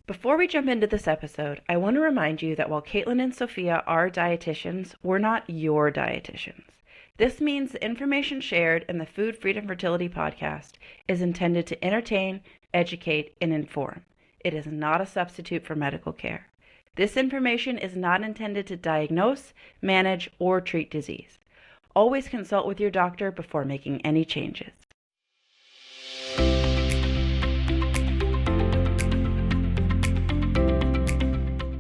Before we jump into this episode, I want to remind you that while Caitlin and Sophia are dietitians, we're not your dietitians. This means the information shared in the Food Freedom Fertility podcast is intended to entertain, educate, and inform. It is not a substitute for medical care. This information is not intended to diagnose, manage, or treat disease. Always consult with your doctor before making any changes.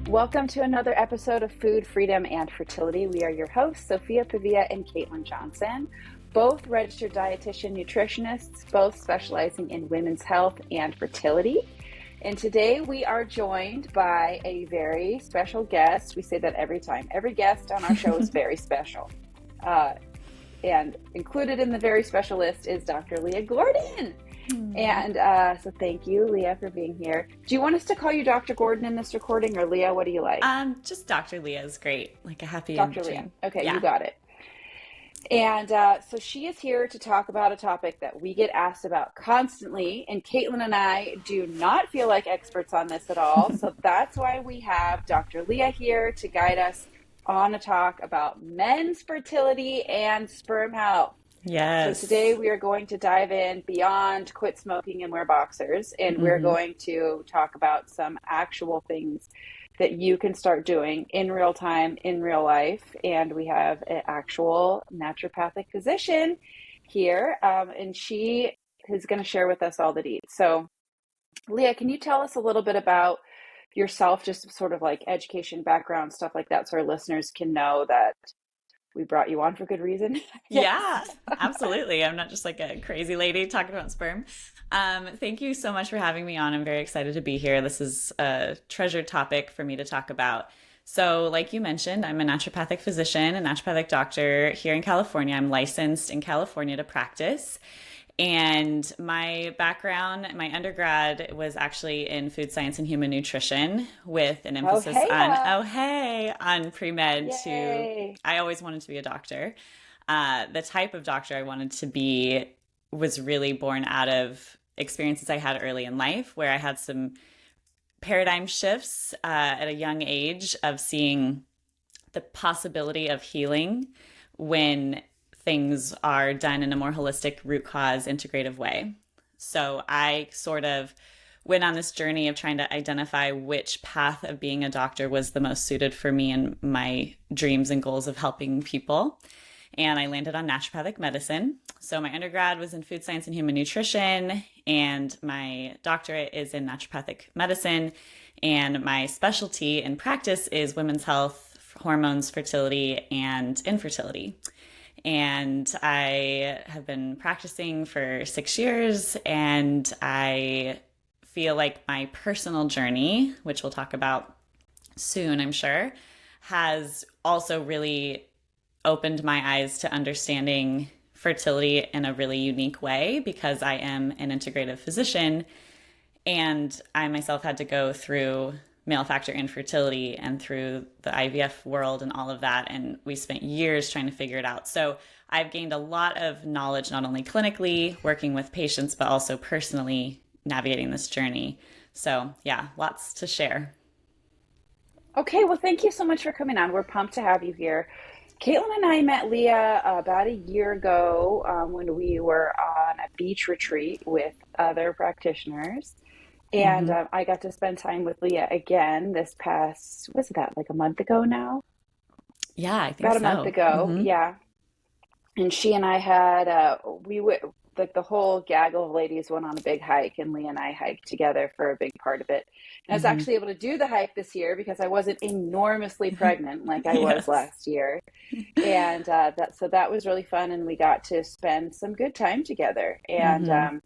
Welcome to another episode of Food, Freedom, and Fertility. We are your hosts, Sophia, Pavia, and Caitlin Johnson, both registered dietitian nutritionists, both specializing in women's health and fertility. And today we are joined by a very special guest. We say that every time. Every guest on our show is very special. And included in the very special list is Dr. Leah Gordon. And so thank you, Leah, for being here. Do you want us to call you Dr. Gordon in this recording, or Leah? What do you like? Just Dr. Leah is great. Like a happy Dr. Leah. Okay, yeah. You got it. And so she is here to talk about a topic that we get asked about constantly. And Caitlin and I do not feel like experts on this at all. So that's why we have Dr. Leah here to guide us on a talk about men's fertility and sperm health. Yes. So today we are going to dive in beyond quit smoking and wear boxers, and we're going to talk about some actual things that you can start doing in real time, in real life. And we have an actual naturopathic physician here, and she is going to share with us all the deets. So Leah, can you tell us a little bit about yourself, just sort of like education, background, stuff like that, so our listeners can know that we brought you on for good reason? Yeah, absolutely. I'm not just like a crazy lady talking about sperm. Thank you so much for having me on. I'm very excited to be here. This is a treasured topic for me to talk about. So like you mentioned, I'm a naturopathic physician, a naturopathic doctor here in California. I'm licensed in California to practice. And my background, my undergrad was actually in food science and human nutrition with an emphasis on pre-med. I always wanted to be a doctor. The type of doctor I wanted to be was really born out of experiences I had early in life, where I had some paradigm shifts at a young age of seeing the possibility of healing when things are done in a more holistic, root cause, integrative way. So I sort of went on this journey of trying to identify which path of being a doctor was the most suited for me and my dreams and goals of helping people. And I landed on naturopathic medicine. So my undergrad was in food science and human nutrition, and my doctorate is in naturopathic medicine. And my specialty in practice is women's health, hormones, fertility, and infertility. And I have been practicing for 6 years, and I feel like my personal journey, which we'll talk about soon, I'm sure, has also really opened my eyes to understanding fertility in a really unique way, because I am an integrative physician, and I myself had to go through male factor infertility and through the IVF world and all of that. And we spent years trying to figure it out. So I've gained a lot of knowledge, not only clinically working with patients, but also personally navigating this journey. So yeah, lots to share. Okay, well, thank you so much for coming on. We're pumped to have you here. Caitlin and I met Leah about a year ago when we were on a beach retreat with other practitioners. And I got to spend time with Leah again this past, was that like a month ago now? Yeah, I think about a month ago. Yeah. And she and I had, like the whole gaggle of ladies went on a big hike, and Leah and I hiked together for a big part of it. And I was actually able to do the hike this year because I wasn't enormously pregnant like I was last year. And that was really fun. And we got to spend some good time together. And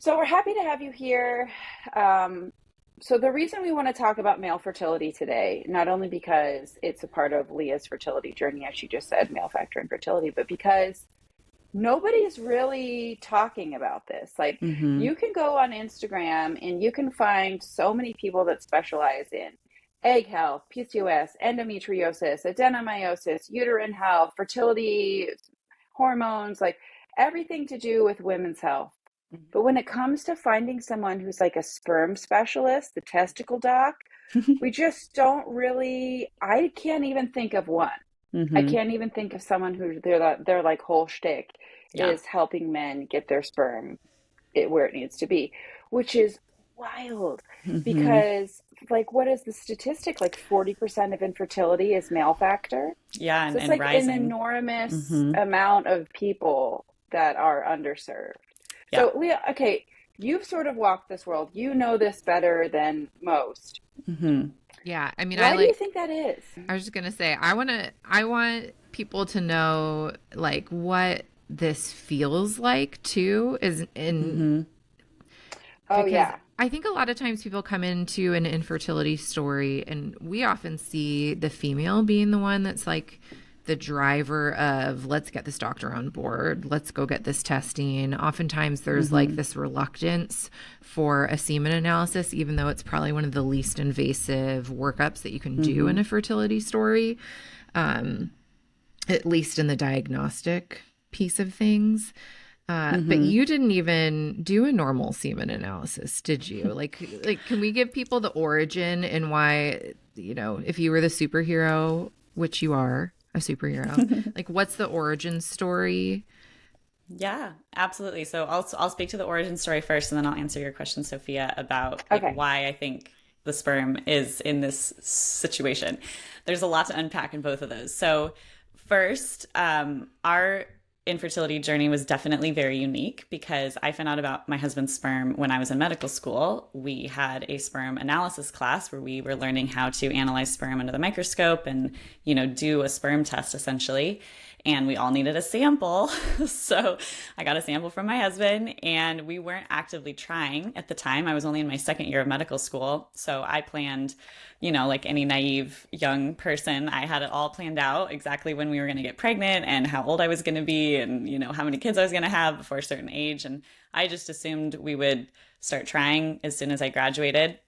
so we're happy to have you here. So the reason we want to talk about male fertility today, not only because it's a part of Leah's fertility journey, as she just said, male factor infertility, but because nobody's really talking about this. Like you can go on Instagram and you can find so many people that specialize in egg health, PCOS, endometriosis, adenomyosis, uterine health, fertility, hormones, like everything to do with women's health. But when it comes to finding someone who's like a sperm specialist, the testicle doc, we just don't really, I can't even think of one. I Hmm. can't even think of someone who their like whole shtick Yeah. is helping men get their sperm where it needs to be, which is wild Hmm. because like what is the statistic? Like 40% of infertility is male factor. Yeah, So it's and like an rising. enormous Hmm. amount of people that are underserved. Yeah. So Leah, okay, you've sort of walked this world. You know this better than most. Hmm. Yeah, I mean, Why do you think that is? I was just gonna say, I want people to know like what this feels like too, is in Hmm. Oh because yeah. I think a lot of times people come into an infertility story and we often see the female being the one that's like the driver of let's get this doctor on board, let's go get this testing. Oftentimes there's like Hmm. this reluctance for a semen analysis, even though it's probably one of the least invasive workups that you can do in Hmm. a fertility story, at least in the diagnostic piece of things. But Hmm. you didn't even do a normal semen analysis, did you? Like, can we give people the origin and why, if you were the superhero, which you are a superhero, like, what's the origin story? Yeah, absolutely. So I'll speak to the origin story first, and then I'll answer your question, Sophia, about like Okay. why I think the sperm is in this situation. There's a lot to unpack in both of those. So first, our infertility journey was definitely very unique because I found out about my husband's sperm when I was in medical school. We had a sperm analysis class where we were learning how to analyze sperm under the microscope and, do a sperm test essentially. And we all needed a sample. So I got a sample from my husband, and we weren't actively trying at the time. I was only in my second year of medical school. So I planned, like any naive young person, I had it all planned out exactly when we were going to get pregnant and how old I was going to be and, how many kids I was going to have before a certain age. And I just assumed we would start trying as soon as I graduated.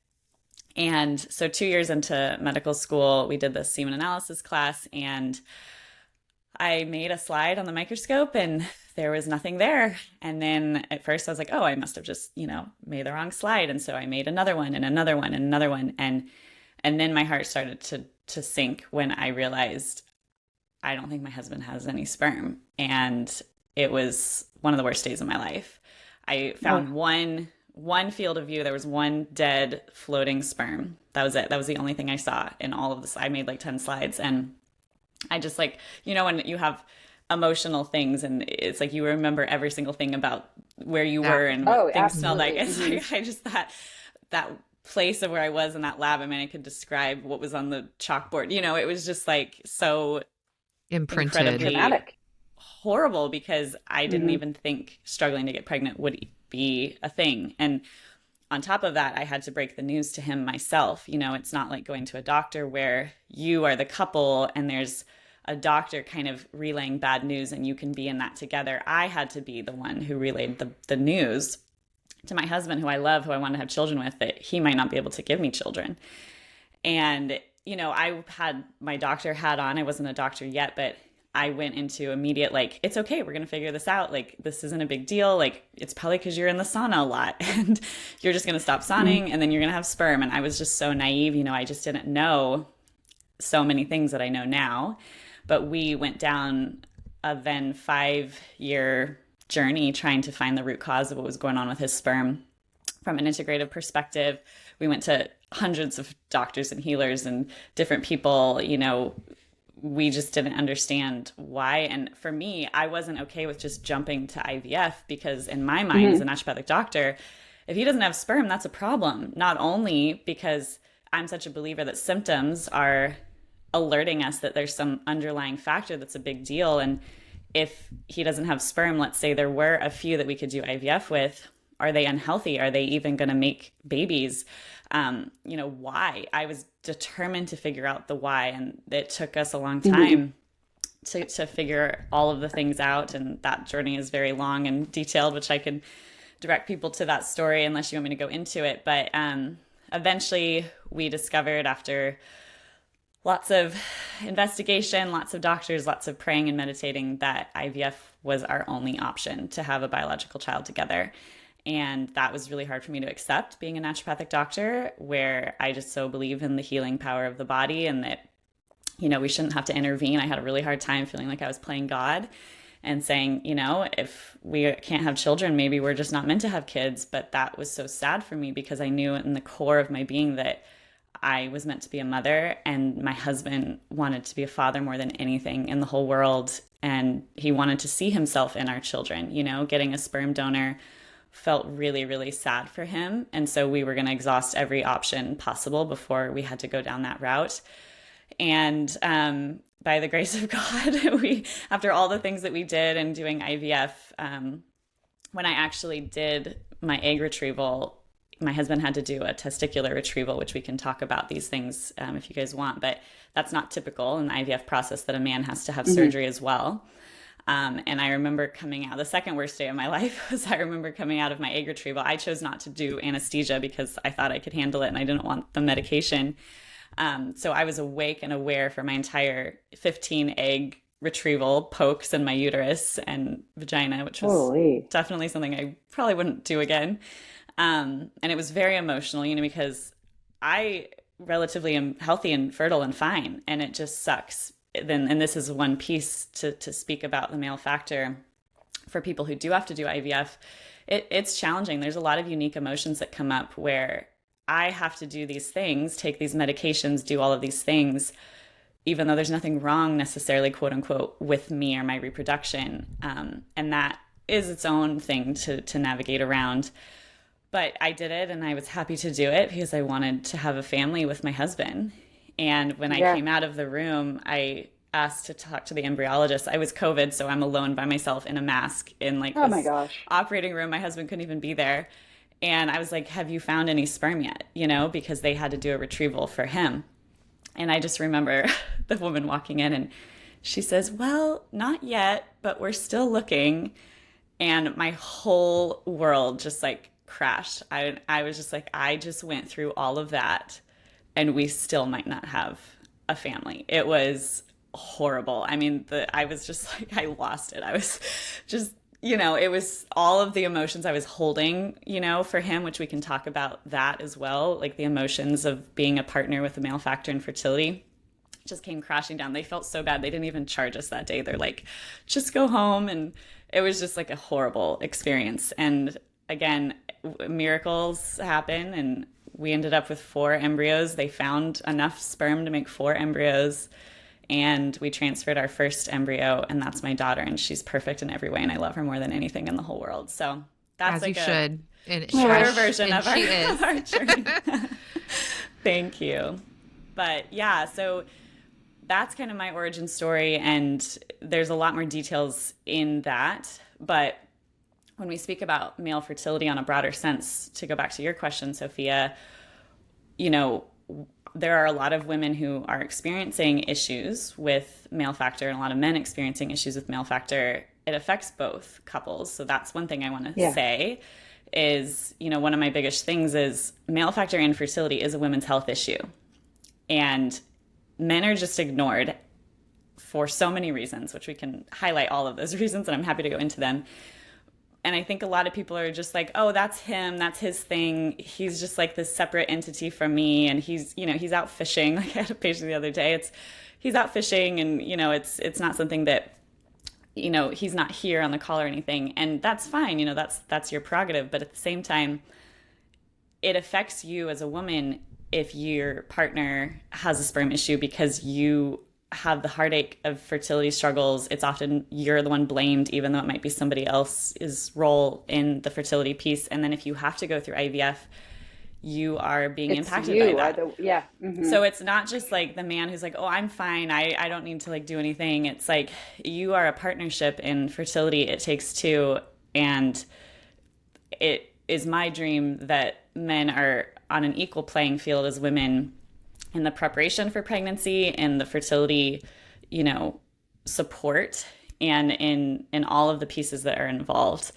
And so 2 years into medical school, we did this semen analysis class, and I made a slide on the microscope and there was nothing there. And then at first I was like, oh, I must have just, made the wrong slide. And so I made another one and another one and another one. And then my heart started to sink when I realized I don't think my husband has any sperm. And it was one of the worst days of my life. I Oh, found one field of view. There was one dead floating sperm. That was it. That was the only thing I saw in all of this. I made like 10 slides, and I just like, when you have emotional things and it's like you remember every single thing about where you Yeah. were and oh, what things smelled like. absolutely. It's Hmm. like I just thought that place of where I was in that lab, I mean, I could describe what was on the chalkboard. It was just like so Imprinted. incredibly Traumatic. horrible because I didn't Hmm. even think struggling to get pregnant would be a thing. And on top of that, I had to break the news to him myself. It's not like going to a doctor where you are the couple and there's a doctor kind of relaying bad news and you can be in that together. I had to be the one who relayed the news to my husband, who I love, who I want to have children with, that he might not be able to give me children. And, I had my doctor hat on. I wasn't a doctor yet, but I went into immediate, like, it's okay. We're going to figure this out. Like, this isn't a big deal. Like, it's probably because you're in the sauna a lot and you're just going to stop Hmm. sauning and then you're going to have sperm. And I was just so naive. I just didn't know so many things that I know now. But we went down a then 5-year journey trying to find the root cause of what was going on with his sperm from an integrative perspective. We went to hundreds of doctors and healers and different people. We just didn't understand why. And for me, I wasn't okay with just jumping to IVF because in my mind as a Hmm. naturopathic doctor, if he doesn't have sperm, that's a problem. Not only because I'm such a believer that symptoms are alerting us that there's some underlying factor that's a big deal. And if he doesn't have sperm, let's say there were a few that we could do IVF with, are they unhealthy? Are they even going to make babies? Why? I was determined to figure out the why, and it took us a long Hmm. time to figure all of the things out. And that journey is very long and detailed, which I could direct people to that story unless you want me to go into it. But eventually, we discovered after lots of investigation, lots of doctors, lots of praying and meditating that IVF was our only option to have a biological child together. And that was really hard for me to accept, being a naturopathic doctor, where I just so believe in the healing power of the body and that, we shouldn't have to intervene. I had a really hard time feeling like I was playing God and saying, if we can't have children, maybe we're just not meant to have kids. But that was so sad for me because I knew in the core of my being that I was meant to be a mother, and my husband wanted to be a father more than anything in the whole world. And he wanted to see himself in our children. Getting a sperm donor felt really, really sad for him. And so we were going to exhaust every option possible before we had to go down that route. And by the grace of God, after all the things that we did and doing IVF, when I actually did my egg retrieval, my husband had to do a testicular retrieval, which we can talk about these things if you guys want, but that's not typical in the IVF process, that a man has to have surgery as well. And I remember coming out, the second worst day of my life was I remember coming out of my egg retrieval. I chose not to do anesthesia because I thought I could handle it and I didn't want the medication. So I was awake and aware for my entire 15 egg retrieval pokes in my uterus and vagina, which was definitely something I probably wouldn't do again. And it was very emotional, because I relatively am healthy and fertile and fine, and it just sucks. And this is one piece to speak about the male factor for people who do have to do IVF. It's challenging. There's a lot of unique emotions that come up where I have to do these things, take these medications, do all of these things, even though there's nothing wrong necessarily, quote unquote, with me or my reproduction. And that is its own thing to navigate around. But I did it, and I was happy to do it because I wanted to have a family with my husband. And when I came out of the room, I asked to talk to the embryologist. I was COVID, so I'm alone by myself in a mask in this operating room. My husband couldn't even be there. And I was like, have you found any sperm yet? Because they had to do a retrieval for him. And I just remember the woman walking in and she says, well, not yet, but we're still looking. And my whole world just crashed. I was just like, I just went through all of that and we still might not have a family. It was horrible. I mean, I was just I lost it. I was just, it was all of the emotions I was holding, for him, which we can talk about that as well. Like the emotions of being a partner with the male factor in fertility just came crashing down. They felt so bad. They didn't even charge us that day. They're like, just go home. And it was just a horrible experience. And again, miracles happen, and we ended up with 4 embryos. They found enough sperm to make 4 embryos, and we transferred our first embryo, and that's my daughter, and she's perfect in every way, and I love her more than anything in the whole world. So that's as you should. A shorter version of our journey. Thank you. But yeah, so that's kind of my origin story, and there's a lot more details in that. But when we speak about male fertility on a broader sense, to go back to your question, Sophia, there are a lot of women who are experiencing issues with male factor and a lot of men experiencing issues with male factor. It affects both couples. So that's one thing I want to say is, one of my biggest things is male factor infertility is a women's health issue. And men are just ignored for so many reasons, which we can highlight all of those reasons, and I'm happy to go into them. And I think a lot of people are just like, oh, that's him. That's his thing. He's just this separate entity from me. And he's out fishing. I had a patient the other day. He's out fishing, and, it's not something that, he's not here on the call or anything. And that's fine. That's your prerogative. But at the same time, it affects you as a woman if your partner has a sperm issue because you have the heartache of fertility struggles. It's often you're the one blamed, even though it might be somebody else's role in the fertility piece. And then if you have to go through IVF, you are being impacted by that. So it's not just the man who's like, oh, I'm fine. I don't need to do anything. It's you are a partnership in fertility. It takes 2. And it is my dream that men are on an equal playing field as women in the preparation for pregnancy and the fertility, support and in all of the pieces that are involved.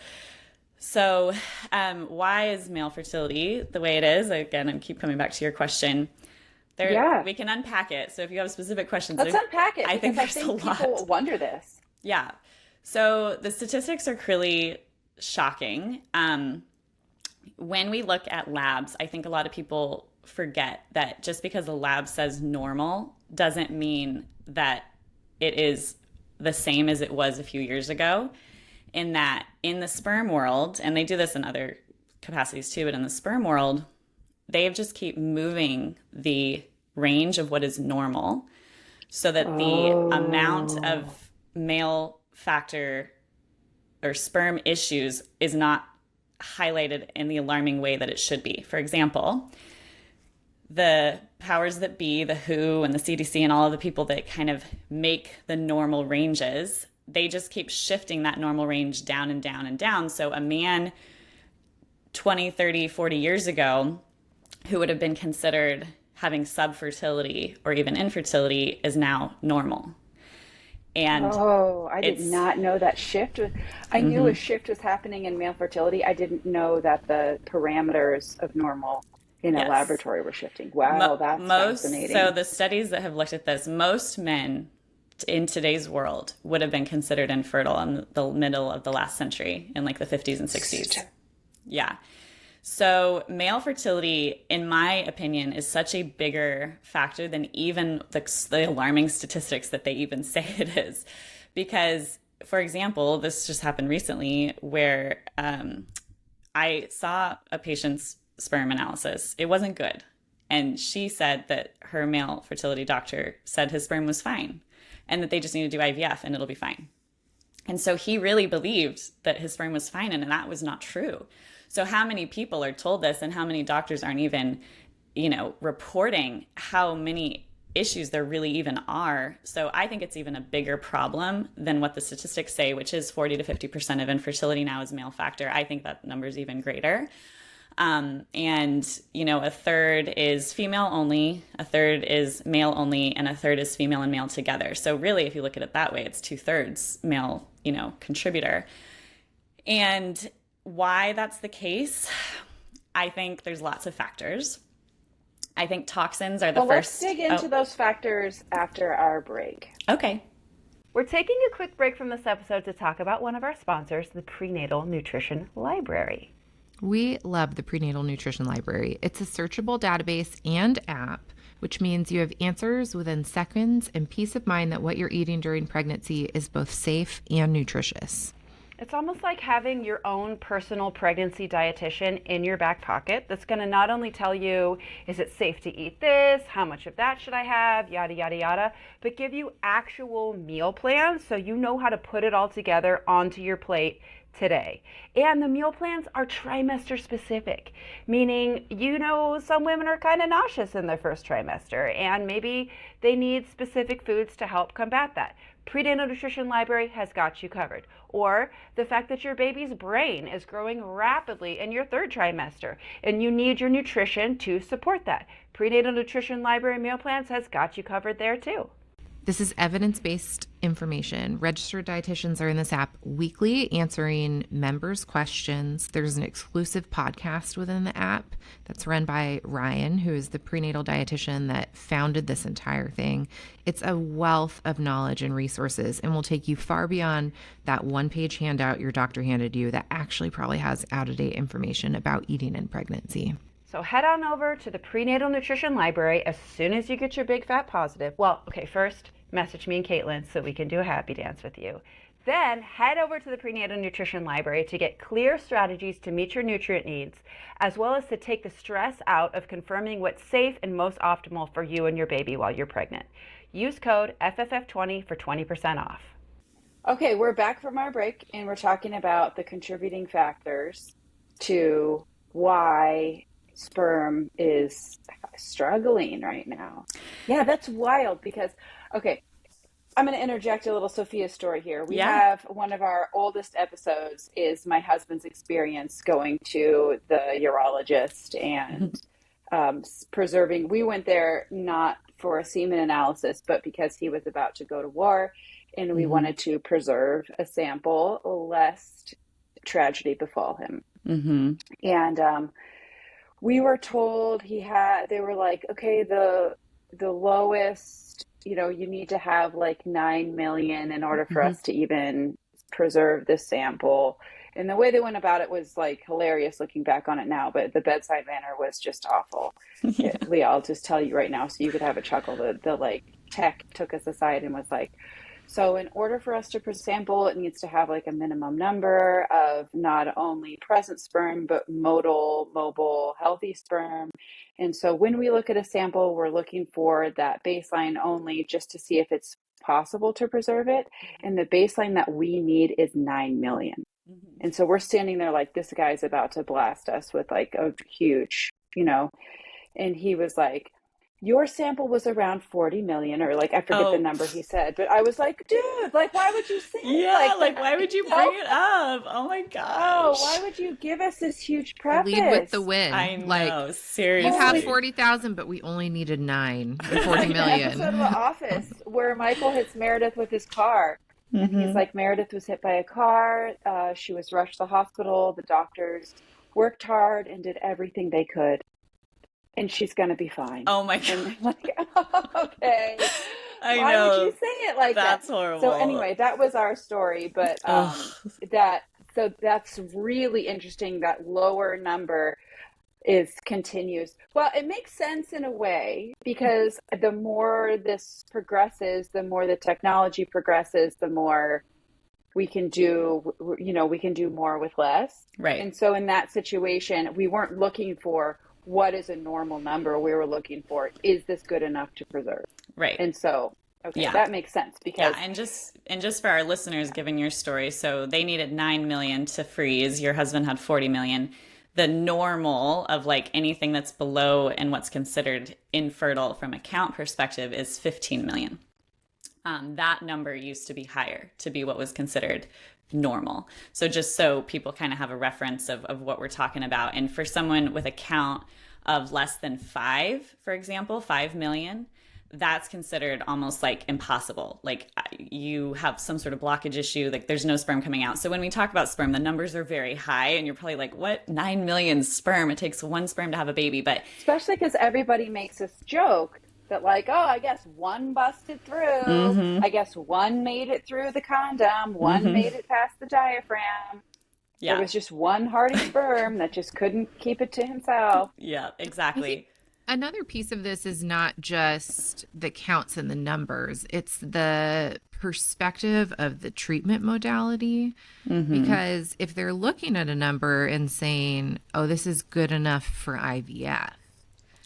So why is male fertility the way it is? Again, I keep coming back to your question. We can unpack it. So if you have specific questions, let's unpack it. I think there's a lot. People wonder this. Yeah. So the statistics are really shocking. when we look at labs, I think a lot of people forget that just because a lab says normal doesn't mean that it is the same as it was a few years ago. In that, in the sperm world, and they do this in other capacities too, but in the sperm world, they just keep moving the range of what is normal so that the amount of male factor or sperm issues is not highlighted in the alarming way that it should be. For example, the powers that be, the WHO and the CDC and all of the people that kind of make the normal ranges, they just keep shifting that normal range down and down and down. So a man 20, 30, 40 years ago who would have been considered having subfertility or even infertility is now normal. And I did not know that shift. I knew a shift was happening in male fertility. I didn't know that the parameters of normal in a laboratory were shifting. Wow, that's fascinating. So the studies that have looked at this, most men in today's world would have been considered infertile in the middle of the last century, in like the 50s and 60s. Yeah. So male fertility, in my opinion, is such a bigger factor than even the alarming statistics that they even say it is. Because, for example, this just happened recently where I saw a patient's sperm analysis. It wasn't good. And she said that her male fertility doctor said his sperm was fine and that they just need to do IVF and it'll be fine. And so he really believed that his sperm was fine, and that was not true. So how many people are told this, and how many doctors aren't even, reporting how many issues there really even are? So I think it's even a bigger problem than what the statistics say, which is 40 to 50% of infertility now is male factor. I think that number is even greater. And, a third is female only, a third is male only, and a third is female and male together. So really, if you look at it that way, it's 2/3 male, contributor. And why that's the case, I think there's lots of factors. I think toxins are the first. Let's dig into those factors after our break. Okay. We're taking a quick break from this episode to talk about one of our sponsors, the Prenatal Nutrition Library. We love the Prenatal Nutrition Library. It's a searchable database and app, which means you have answers within seconds and peace of mind that what you're eating during pregnancy is both safe and nutritious. It's almost like having your own personal pregnancy dietitian in your back pocket that's going to not only tell you, is it safe to eat this? How much of that should I have? Yada, yada, yada. But give you actual meal plans so you know how to put it all together onto your plate today. And the meal plans are trimester specific, meaning, some women are kind of nauseous in their first trimester and maybe they need specific foods to help combat that. Prenatal Nutrition Library has got you covered. Or the fact that your baby's brain is growing rapidly in your third trimester and you need your nutrition to support that. Prenatal Nutrition Library meal plans has got you covered there too. This is evidence-based information. Registered dietitians are in this app weekly answering members' questions. There's an exclusive podcast within the app that's run by Ryan, who is the prenatal dietitian that founded this entire thing. It's a wealth of knowledge and resources and will take you far beyond that one-page handout your doctor handed you that actually probably has out-of-date information about eating in pregnancy. So head on over to the Prenatal Nutrition Library as soon as you get your big fat positive. Well, okay, first message me and Caitlin so we can do a happy dance with you. Then head over to the Prenatal Nutrition Library to get clear strategies to meet your nutrient needs, as well as to take the stress out of confirming what's safe and most optimal for you and your baby while you're pregnant. Use code FFF20 for 20% off. Okay, we're back from our break and we're talking about the contributing factors to why sperm is struggling right now. Yeah, that's wild because, okay, I'm going to interject a little Sophia story here. We have one of our oldest episodes is my husband's experience going to the urologist and preserving. We went there not for a semen analysis, but because he was about to go to war and we wanted to preserve a sample lest tragedy befall him. And we were told they were like, okay, the lowest, you need to have like 9 million in order for us to even preserve this sample. And the way they went about it was like hilarious looking back on it now, but the bedside manner was just awful. Leah, I'll just tell you right now so you could have a chuckle. The like tech took us aside and was like, so in order for us to sample, it needs to have like a minimum number of not only present sperm, but mobile, healthy sperm. And so when we look at a sample, we're looking for that baseline only just to see if it's possible to preserve it. And the baseline that we need is 9 million. And so we're standing there like, this guy's about to blast us with like a huge, and he was like, your sample was around 40 million, or like, I forget the number he said, but I was like, dude, like, why would you say it like why would you bring it up? Oh my gosh. Why would you give us this huge preface? Lead with the win. I know, like, seriously. You have 40,000, but we only needed 9 or 40 million. Episode of The Office where Michael hits Meredith with his car. And he's like, Meredith was hit by a car. She was rushed to the hospital. The doctors worked hard and did everything they could. And she's going to be fine. Oh my God. And like, okay. I Why know. would you say it like That's that? horrible. So anyway, that was our story. But so that's really interesting. That lower number continues. Well, it makes sense in a way, because the more this progresses, the more the technology progresses, the more we can do, we can do more with less. Right. And so in that situation, we weren't looking for what is a normal number. We were looking for, is this good enough to preserve? Right. And so, that makes sense, because and just for our listeners, given your story, so they needed 9 million to freeze. Your husband had 40 million. The normal of like anything that's below and what's considered infertile from a count perspective is 15 million. That number used to be higher to be what was considered normal. So just so people kind of have a reference of what we're talking about. And for someone with a count of less than 5, for example, 5 million, that's considered almost like impossible. Like you have some sort of blockage issue, like there's no sperm coming out. So when we talk about sperm, the numbers are very high, and you're probably like, what? 9 million sperm? It takes 1 sperm to have a baby. But especially because everybody makes this joke that like, oh, I guess 1 busted through. I guess 1 made it through the condom. 1 made it past the diaphragm. Yeah. There was just 1 hardy sperm that just couldn't keep it to himself. Yeah, exactly. Another piece of this is not just the counts and the numbers. It's the perspective of the treatment modality. Because if they're looking at a number and saying, oh, this is good enough for IVF.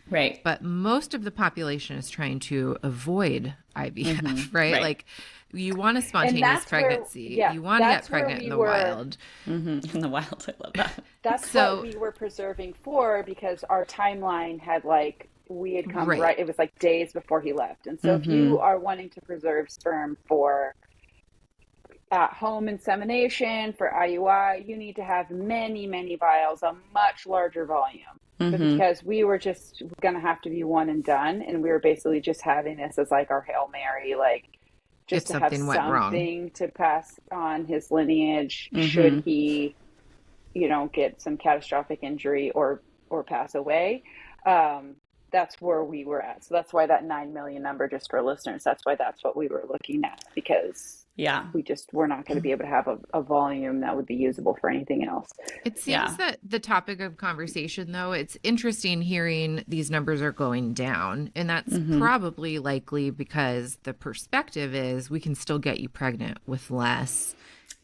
Right. But most of the population is trying to avoid IVF, right? Like you want a spontaneous pregnancy. You want to get pregnant in the wild. In the wild. I love that. That's what we were preserving for, because our timeline had we had come right. It was like days before he left. And so if you are wanting to preserve sperm for at-home insemination, for IUI, you need to have many, many vials, a much larger volume. But because we were just going to have to be one and done, and we were basically just having this as like our Hail Mary, just to have something to pass on his lineage should he, get some catastrophic injury or pass away. That's where we were at. So that's why that 9 million number, just for listeners, that's why that's what we were looking at, because we're not going to be able to have a volume that would be usable for anything else. It seems that the topic of conversation, though, it's interesting hearing these numbers are going down. And that's probably likely because the perspective is we can still get you pregnant with less.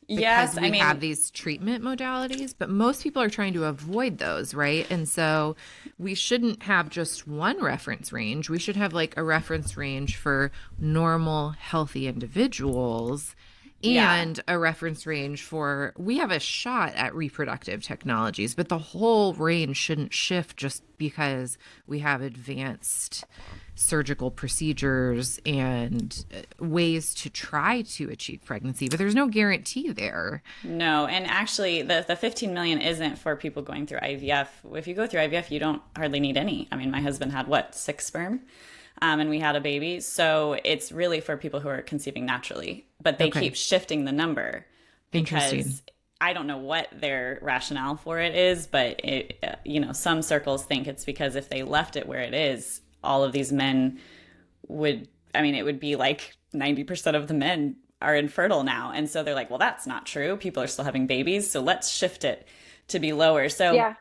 Because we have these treatment modalities, but most people are trying to avoid those, right? And so we shouldn't have just one reference range. We should have a reference range for normal, healthy individuals and a reference range for, we have a shot at reproductive technologies, but the whole range shouldn't shift just because we have advanced surgical procedures and ways to try to achieve pregnancy, but there's no guarantee there. No, and actually the 15 million isn't for people going through IVF. If you go through IVF, you don't hardly need any. I mean, my husband had 6 sperm, and we had a baby. So it's really for people who are conceiving naturally, but they keep shifting the number because I don't know what their rationale for it is, but some circles think it's because if they left it where it is, all of these men it would be like 90% of the men are infertile now. And so they're like, well, that's not true. People are still having babies. So let's shift it to be lower. So Yeah,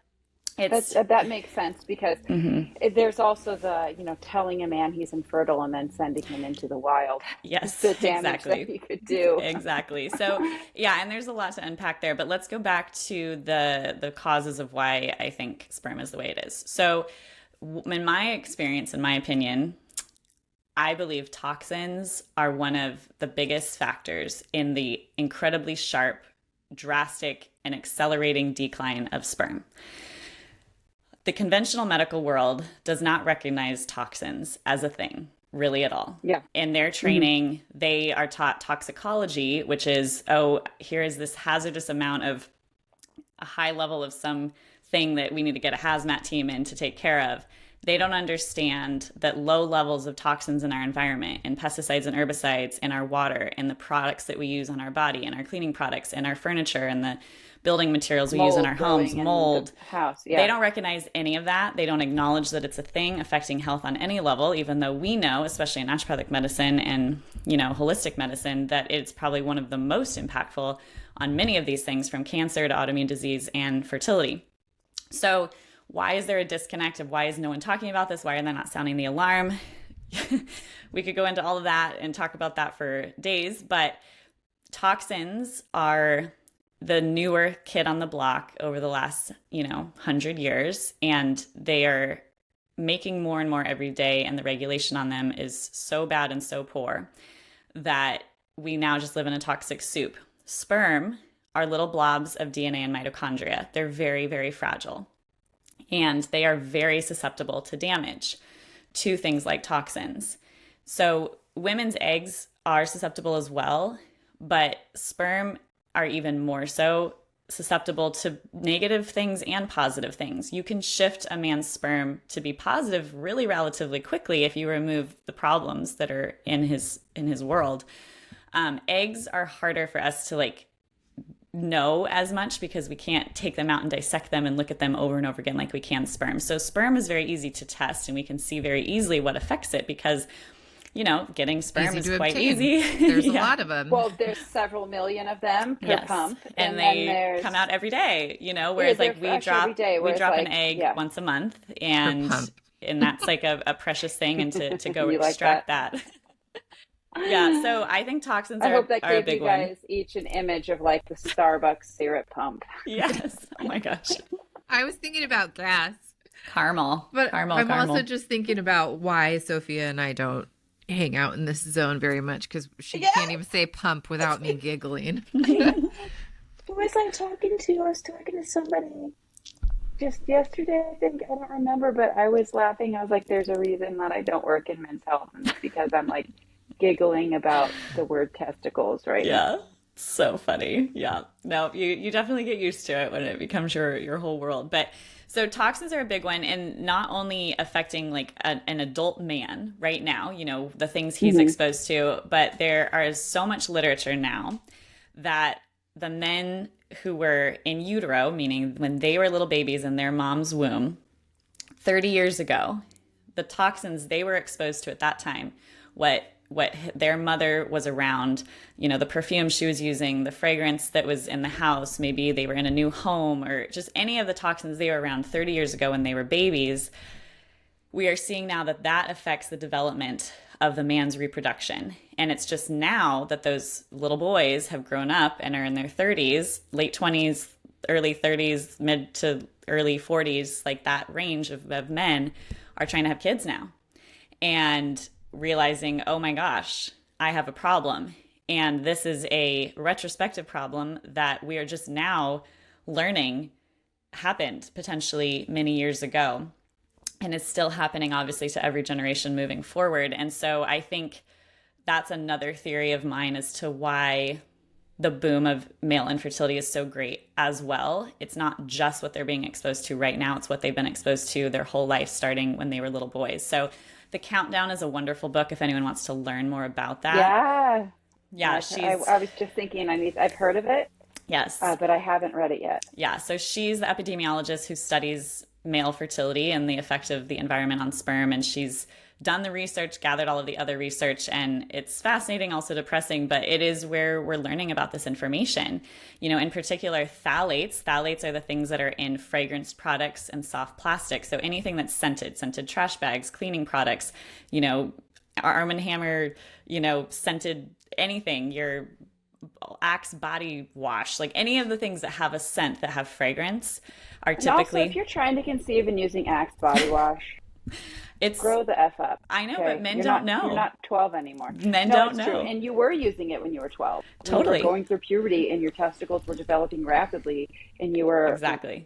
it's, that makes sense because Mhm. there's also the, telling a man he's infertile and then sending him into the wild. yes, The damage exactly. that he could do. Exactly. So yeah, and there's a lot to unpack there, but let's go back to the causes of why I think sperm is the way it is. So in my experience, in my opinion, I believe toxins are one of the biggest factors in the incredibly sharp, drastic, and accelerating decline of sperm. The conventional medical world does not recognize toxins as a thing, really at all. Yeah. In their training, they are taught toxicology, which is, oh, here is this hazardous amount of a high level of some thing that we need to get a hazmat team in to take care of. They don't understand that low levels of toxins in our environment, and pesticides and herbicides in our water, and the products that we use on our body, and our cleaning products, and our furniture, and the building materials we use in our homes, mold. House. Yeah. They don't recognize any of that. They don't acknowledge that it's a thing affecting health on any level, even though we know, especially in naturopathic medicine and, holistic medicine, that it's probably one of the most impactful on many of these things, from cancer to autoimmune disease and fertility. So why is there a disconnect of why is no one talking about this? Why are they not sounding the alarm? We could go into all of that and talk about that for days, but toxins are the newer kid on the block over the last, 100 years, and they are making more and more every day, and the regulation on them is so bad and so poor that we now just live in a toxic soup. Sperm are little blobs of DNA and mitochondria. They're very, very fragile. And they are very susceptible to damage, to things like toxins. So women's eggs are susceptible as well, but sperm are even more so susceptible to negative things and positive things. You can shift a man's sperm to be positive really relatively quickly if you remove the problems that are in his world. Eggs are harder for us to know as much because we can't take them out and dissect them and look at them over and over again like we can sperm. So sperm is very easy to test, and we can see very easily what affects it because, getting sperm is quite easy. There's a lot of them. Well, there's several million of them per pump. And they come out every day, whereas we drop an egg once a month, and that's like a precious thing, and to go extract that. Yeah, so I think toxins I hope that are a gave big you guys each an image of the Starbucks syrup pump. Yes. Oh my gosh. I was thinking about gas. Caramel. But I'm caramel. also just thinking about why Sophia and I don't hang out in this zone very much, because she can't even say pump without me giggling. Who was I talking to? I was talking to somebody just yesterday, I think. I don't remember, but I was laughing. I was like, there's a reason that I don't work in men's health, and it's because I'm giggling about the word testicles right now. So funny. Yeah. No, you definitely get used to it when it becomes your whole world. But so toxins are a big one, and not only affecting an adult man right now, the things he's exposed to, but there is so much literature now that the men who were in utero, meaning when they were little babies in their mom's womb 30 years ago, the toxins they were exposed to at that time, what their mother was around, the perfume she was using, the fragrance that was in the house, maybe they were in a new home, or just any of the toxins they were around 30 years ago when they were babies, we are seeing now that affects the development of the man's reproduction. And it's just now that those little boys have grown up and are in their 30s, late 20s, early 30s, mid to early 40s, that range of men are trying to have kids now. And realizing, oh my gosh, I have a problem. And this is a retrospective problem that we are just now learning happened potentially many years ago. And it's still happening, obviously, to every generation moving forward. And so I think that's another theory of mine as to why the boom of male infertility is so great as well. It's not just what they're being exposed to right now. It's what they've been exposed to their whole life, starting when they were little boys. So The Countdown is a wonderful book if anyone wants to learn more about that. Yeah. Yeah, I was just thinking, I've heard of it. Yes. But I haven't read it yet. Yeah, so she's the epidemiologist who studies male fertility and the effect of the environment on sperm, and she's done the research, gathered all of the other research, and it's fascinating, also depressing, but it is where we're learning about this information. In particular, phthalates. Phthalates are the things that are in fragrance products and soft plastic. So anything that's scented trash bags, cleaning products, Arm & Hammer, scented anything, your Axe body wash, like any of the things that have a scent, that have fragrance, are typically. And also, if you're trying to conceive and using Axe body wash, it's grow the F up. I know, okay? but men don't know. You're not 12 anymore. Men no, don't it's know. True. And you were using it when you were 12. Totally. You were going through puberty and your testicles were developing rapidly, and you were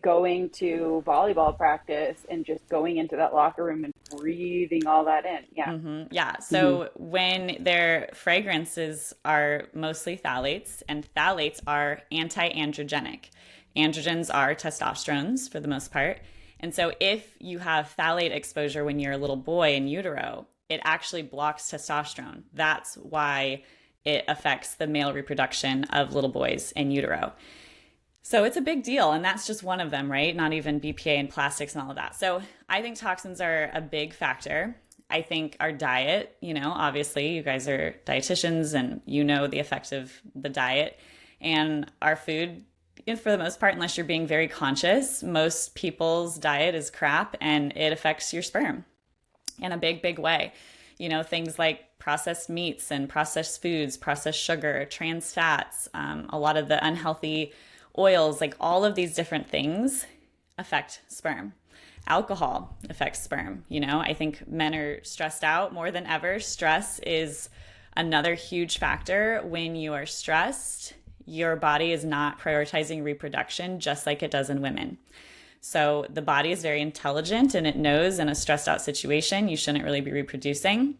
going to volleyball practice and just going into that locker room and breathing all that in. Yeah. Mm-hmm. Yeah. So when their fragrances are mostly phthalates, and phthalates are anti-androgenic. Androgens are testosterones for the most part. And so if you have phthalate exposure when you're a little boy in utero, it actually blocks testosterone. That's why it affects the male reproduction of little boys in utero. So it's a big deal. And that's just one of them, right? Not even BPA and plastics and all of that. So I think toxins are a big factor. I think our diet, obviously you guys are dietitians and the effect of the diet, and our food, for the most part, unless you're being very conscious, most people's diet is crap, and it affects your sperm in a big, big way. Things like processed meats and processed foods, processed sugar, trans fats, a lot of the unhealthy oils, like all of these different things affect sperm. Alcohol affects sperm. I think men are stressed out more than ever. Stress is another huge factor. When you are stressed, your body is not prioritizing reproduction just like it does in women. So the body is very intelligent, and it knows in a stressed out situation, you shouldn't really be reproducing.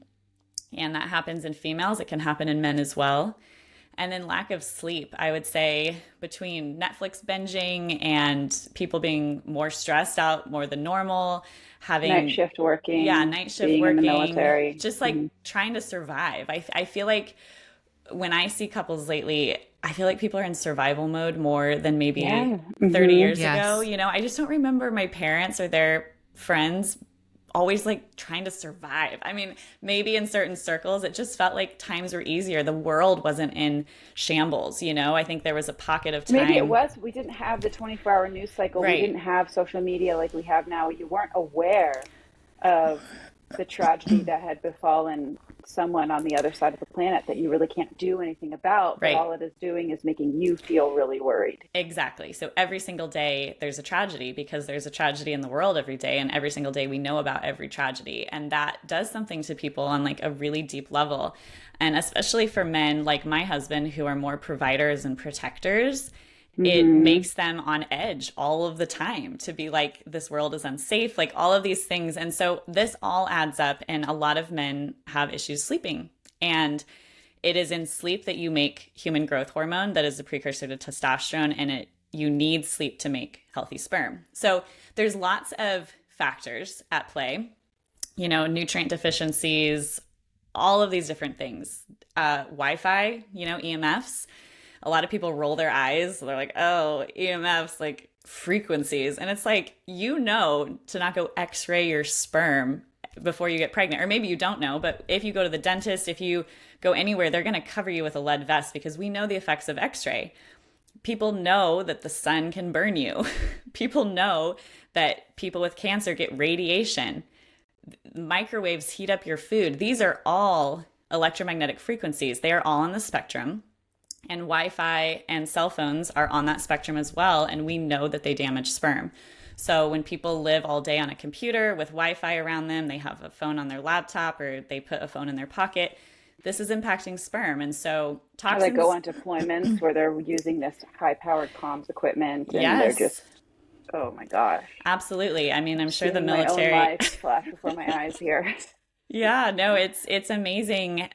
And that happens in females. It can happen in men as well. And then lack of sleep, I would say, between Netflix binging and people being more stressed out more than normal, having night shift working. Yeah, night shift being working. In the military. Just like trying to survive. I feel like when I see couples lately, I feel like people are in survival mode more than maybe 30 years ago. I just don't remember my parents or their friends always like trying to survive. I mean, maybe in certain circles, it just felt like times were easier. The world wasn't in shambles. I think there was a pocket of time. Maybe it was. We didn't have the 24-hour news cycle. Right. We didn't have social media like we have now. You weren't aware of the tragedy that had befallen someone on the other side of the planet that you really can't do anything about. Right. But all it is doing is making you feel really worried. Exactly. So every single day there's a tragedy, because there's a tragedy in the world every day, and every single day we know about every tragedy. And that does something to people on like a really deep level. And especially for men like my husband, who are more providers and protectors, it makes them on edge all of the time to be like, this world is unsafe, like all of these things. And so this all adds up, and a lot of men have issues sleeping. And it is in sleep that you make human growth hormone that is a precursor to testosterone, and you need sleep to make healthy sperm. So there's lots of factors at play, nutrient deficiencies, all of these different things. Wi-Fi, EMFs. A lot of people roll their eyes. They're like, oh, EMFs, like frequencies. And it's like, to not go x-ray your sperm before you get pregnant. Or maybe you don't know, but if you go to the dentist, if you go anywhere, they're going to cover you with a lead vest, because we know the effects of x-ray. People know that the sun can burn you. People know that people with cancer get radiation. Microwaves heat up your food. These are all electromagnetic frequencies. They are all on the spectrum. And Wi-Fi and cell phones are on that spectrum as well, and we know that they damage sperm. So when people live all day on a computer with Wi-Fi around them, they have a phone on their laptop, or they put a phone in their pocket, this is impacting sperm. And so toxins... Or they go on deployments where they're using this high-powered comms equipment, and they're just, oh my gosh. Absolutely. I mean, I'm sure the Seeing military... my own life flash before my eyes here. Yeah, no, it's amazing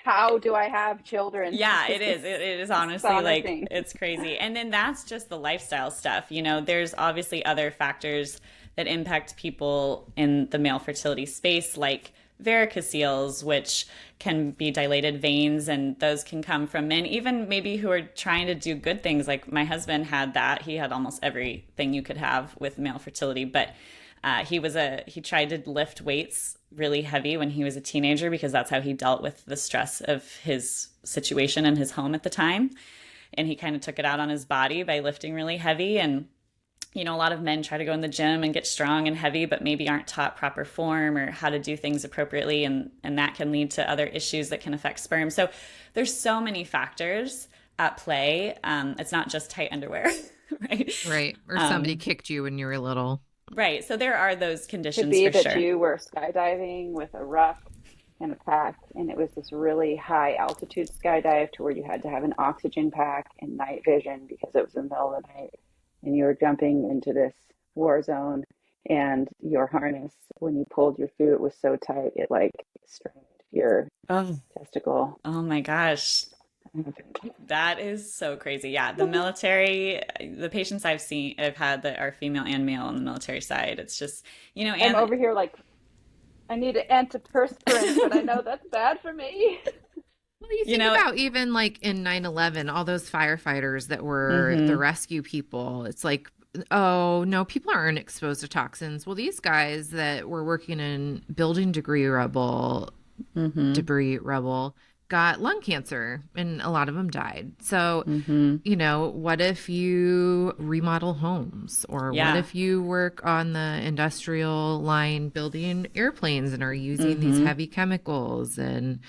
how do I have children? Yeah, it is. It is honestly like, it's crazy. And then that's just the lifestyle stuff. There's obviously other factors that impact people in the male fertility space, like varicocele, which can be dilated veins, and those can come from men, even maybe who are trying to do good things. Like my husband had that. He had almost everything you could have with male fertility, but He tried to lift weights really heavy when he was a teenager because that's how he dealt with the stress of his situation in his home at the time. And he kind of took it out on his body by lifting really heavy. And, a lot of men try to go in the gym and get strong and heavy, but maybe aren't taught proper form or how to do things appropriately. And that can lead to other issues that can affect sperm. So there's so many factors at play. It's not just tight underwear, right? Right. Or somebody kicked you when you were little. Right. So there are those conditions Could be for that sure. you were skydiving with a ruck and a pack, and it was this really high altitude skydive to where you had to have an oxygen pack and night vision because it was in the middle of the night, and you were jumping into this war zone, and your harness, when you pulled your foot, was so tight it like strained your testicle. Oh my gosh. That is so crazy. Yeah, the military, the patients I've had that are female and male on the military side, it's just, and I'm over here like, I need an antiperspirant, but I know that's bad for me. Well, you think about even like in 9/11, all those firefighters that were the rescue people. It's like, oh, no, people aren't exposed to toxins. Well, these guys that were working in building debris rubble got lung cancer, and a lot of them died. So, what if you remodel homes, or what if you work on the industrial line building airplanes and are using these heavy chemicals? And,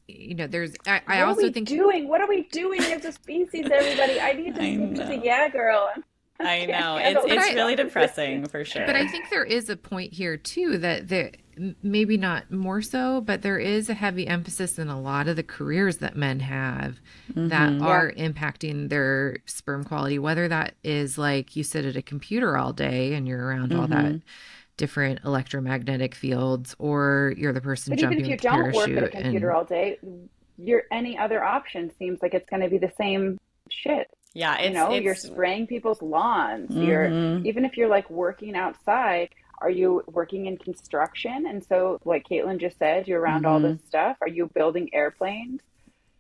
there's, I also think. What are we doing as a species, everybody? I need to sleep to the yeah, girl. I know. It's really depressing for sure. But I think there is a point here too that maybe not more so, but there is a heavy emphasis in a lot of the careers that men have that are impacting their sperm quality, whether that is like you sit at a computer all day and you're around all that different electromagnetic fields, or you're the person jumping with a parachute. Even if you don't work at a computer all day, any other option seems like it's going to be the same shit. Yeah, you're spraying people's lawns. Even if you're like working outside, are you working in construction? And so, like Caitlin just said, you're around all this stuff. Are you building airplanes?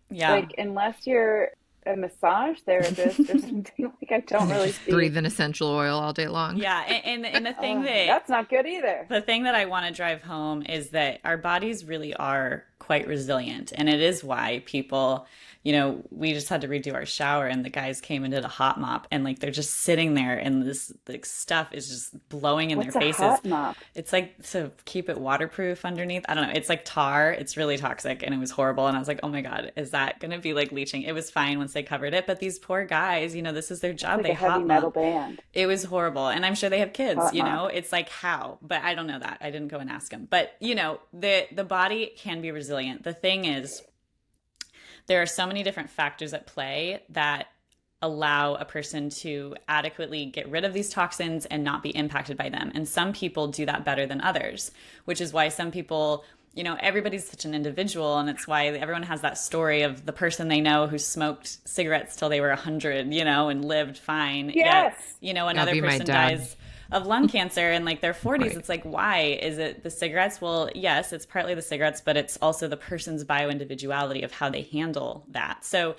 Yeah. Like, unless you're a massage therapist or something, like, I don't really see. Breathing essential oil all day long. Yeah, and the thing that's not good either. The thing that I want to drive home is that our bodies really are quite resilient, and it is why people, we just had to redo our shower, and the guys came and did a hot mop, and like they're just sitting there, and this stuff is just blowing in their faces. What's a hot mop? It's like to keep it waterproof underneath. I don't know. It's like tar. It's really toxic, and it was horrible. And I was like, oh my god, is that going to be like leaching? It was fine once they covered it, but these poor guys, this is their job. Like they a heavy metal band. It was horrible, and I'm sure they have kids. It's like how, but I don't know that. I didn't go and ask them. But the body can be resilient. The thing is, there are so many different factors at play that allow a person to adequately get rid of these toxins and not be impacted by them. And some people do that better than others, which is why some people, everybody's such an individual. And it's why everyone has that story of the person they know who smoked cigarettes till they were 100, and lived fine. Yes. Yet, another person dies of lung cancer in like their 40s. Right. It's like, why? Is it the cigarettes? Well, yes, it's partly the cigarettes, but it's also the person's bioindividuality of how they handle that. So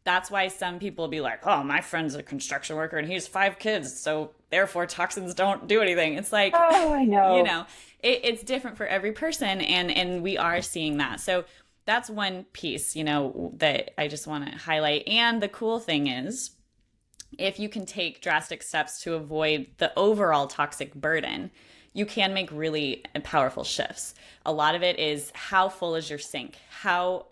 that's why some people be like, oh, my friend's a construction worker and he has 5 kids, so therefore toxins don't do anything. It's like, oh, I know. It's different for every person, and we are seeing that. So that's one piece, that I just want to highlight. And the cool thing is, if you can take drastic steps to avoid the overall toxic burden, you can make really powerful shifts. A lot of it is how full is your sink? How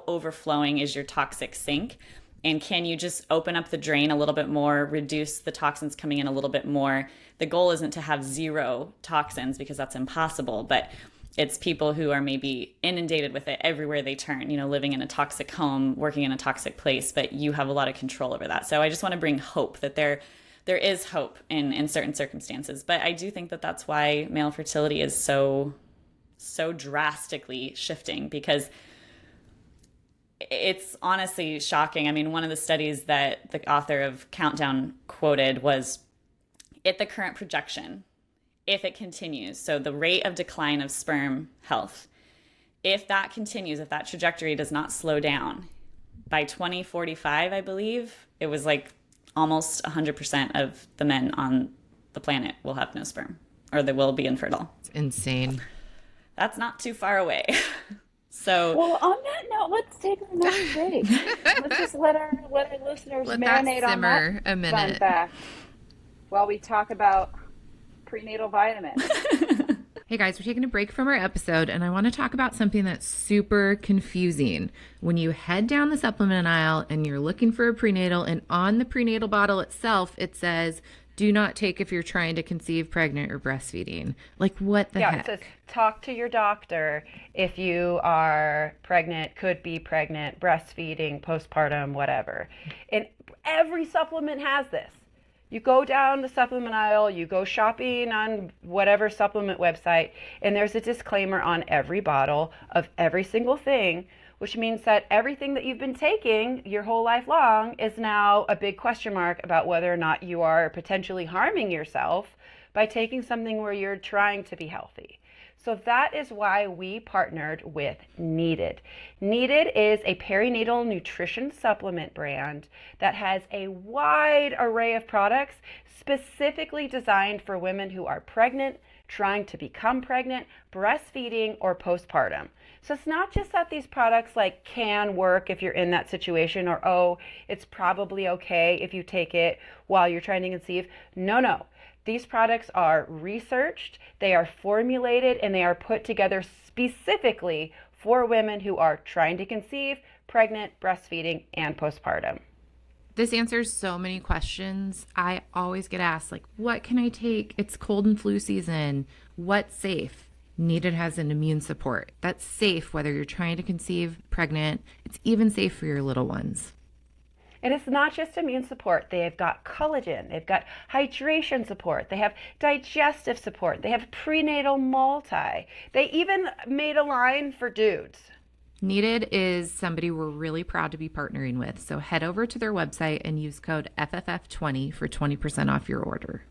overflowing is your toxic sink? And can you just open up the drain a little bit more, reduce the toxins coming in a little bit more? The goal isn't to have 0 toxins, because that's impossible, but it's people who are maybe inundated with it everywhere they turn, living in a toxic home, working in a toxic place, but you have a lot of control over that. So I just want to bring hope that there is hope in certain circumstances. But I do think that that's why male fertility is so drastically shifting, because it's honestly shocking. I mean, one of the studies that the author of Countdown quoted was, at the current projection, if it continues, so the rate of decline of sperm health, if that continues, if that trajectory does not slow down, by 2045, I believe, it was like almost 100% of the men on the planet will have no sperm. or they will be infertile. It's insane. That's not too far away. So, Well, on that note, let's take a nice break. Let's just let our listeners Let that marinate on simmer that a fun minute. fact while we talk about prenatal vitamins. Hey guys, we're taking a break from our episode, and I want to talk about something that's super confusing. When you head down the supplement aisle and you're looking for a prenatal, and on the prenatal bottle itself, it says, do not take if you're trying to conceive, pregnant, or breastfeeding. Like, what the heck? It says talk to your doctor if you are pregnant, could be pregnant, breastfeeding, postpartum, whatever. And every supplement has this. You go down the supplement aisle, you go shopping on whatever supplement website, and there's a disclaimer on every bottle of every single thing, which means that everything that you've been taking your whole life long is now a big question mark about whether or not you are potentially harming yourself by taking something where you're trying to be healthy. So that is why we partnered with Needed. Needed is a perinatal nutrition supplement brand that has a wide array of products specifically designed for women who are pregnant, trying to become pregnant, breastfeeding, or postpartum. So it's not just that these products like can work if you're in that situation, or oh, it's probably okay if you take it while you're trying to conceive. No. These products are researched, they are formulated, and they are put together specifically for women who are trying to conceive, pregnant, breastfeeding, and postpartum. This answers so many questions. I always get asked, like, what can I take? It's cold and flu season. What's safe? Needed has an immune support. That's safe whether you're trying to conceive, pregnant. It's even safe for your little ones. And it's not just immune support. They've got collagen, they've got hydration support, they have digestive support, they have prenatal multi. They even made a line for dudes. Needed is somebody we're really proud to be partnering with. So head over to their website and use code FFF20 for 20% off your order.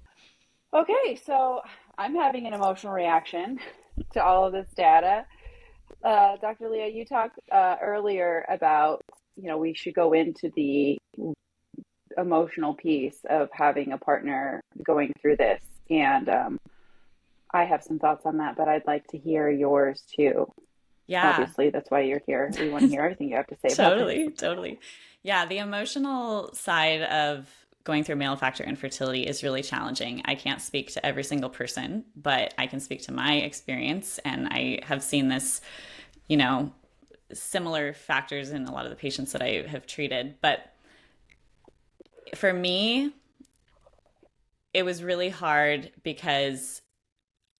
Okay, so I'm having an emotional reaction to all of this data. Dr. Leah, you talked earlier about, we should go into the emotional piece of having a partner going through this. And I have some thoughts on that, but I'd like to hear yours too. Yeah. Obviously, that's why you're here. We want to hear everything you have to say about this. Totally. Yeah, the emotional side of going through male factor infertility is really challenging. I can't speak to every single person, but I can speak to my experience. And I have seen this, similar factors in a lot of the patients that I have treated. But for me, it was really hard because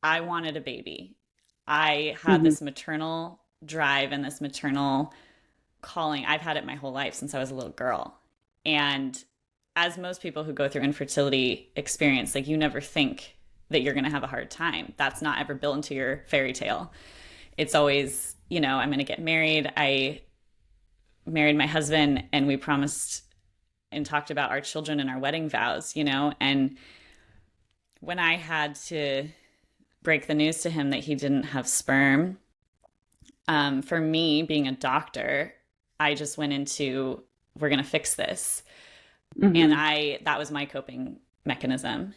I wanted a baby. I had this maternal drive and this maternal calling. I've had it my whole life since I was a little girl. And as most people who go through infertility experience, like, you never think that you're going to have a hard time. That's not ever built into your fairy tale. It's always, I'm going to get married. I married my husband and we promised and talked about our children and our wedding vows, and when I had to break the news to him that he didn't have sperm, for me being a doctor, I just went into, we're going to fix this. And that was my coping mechanism.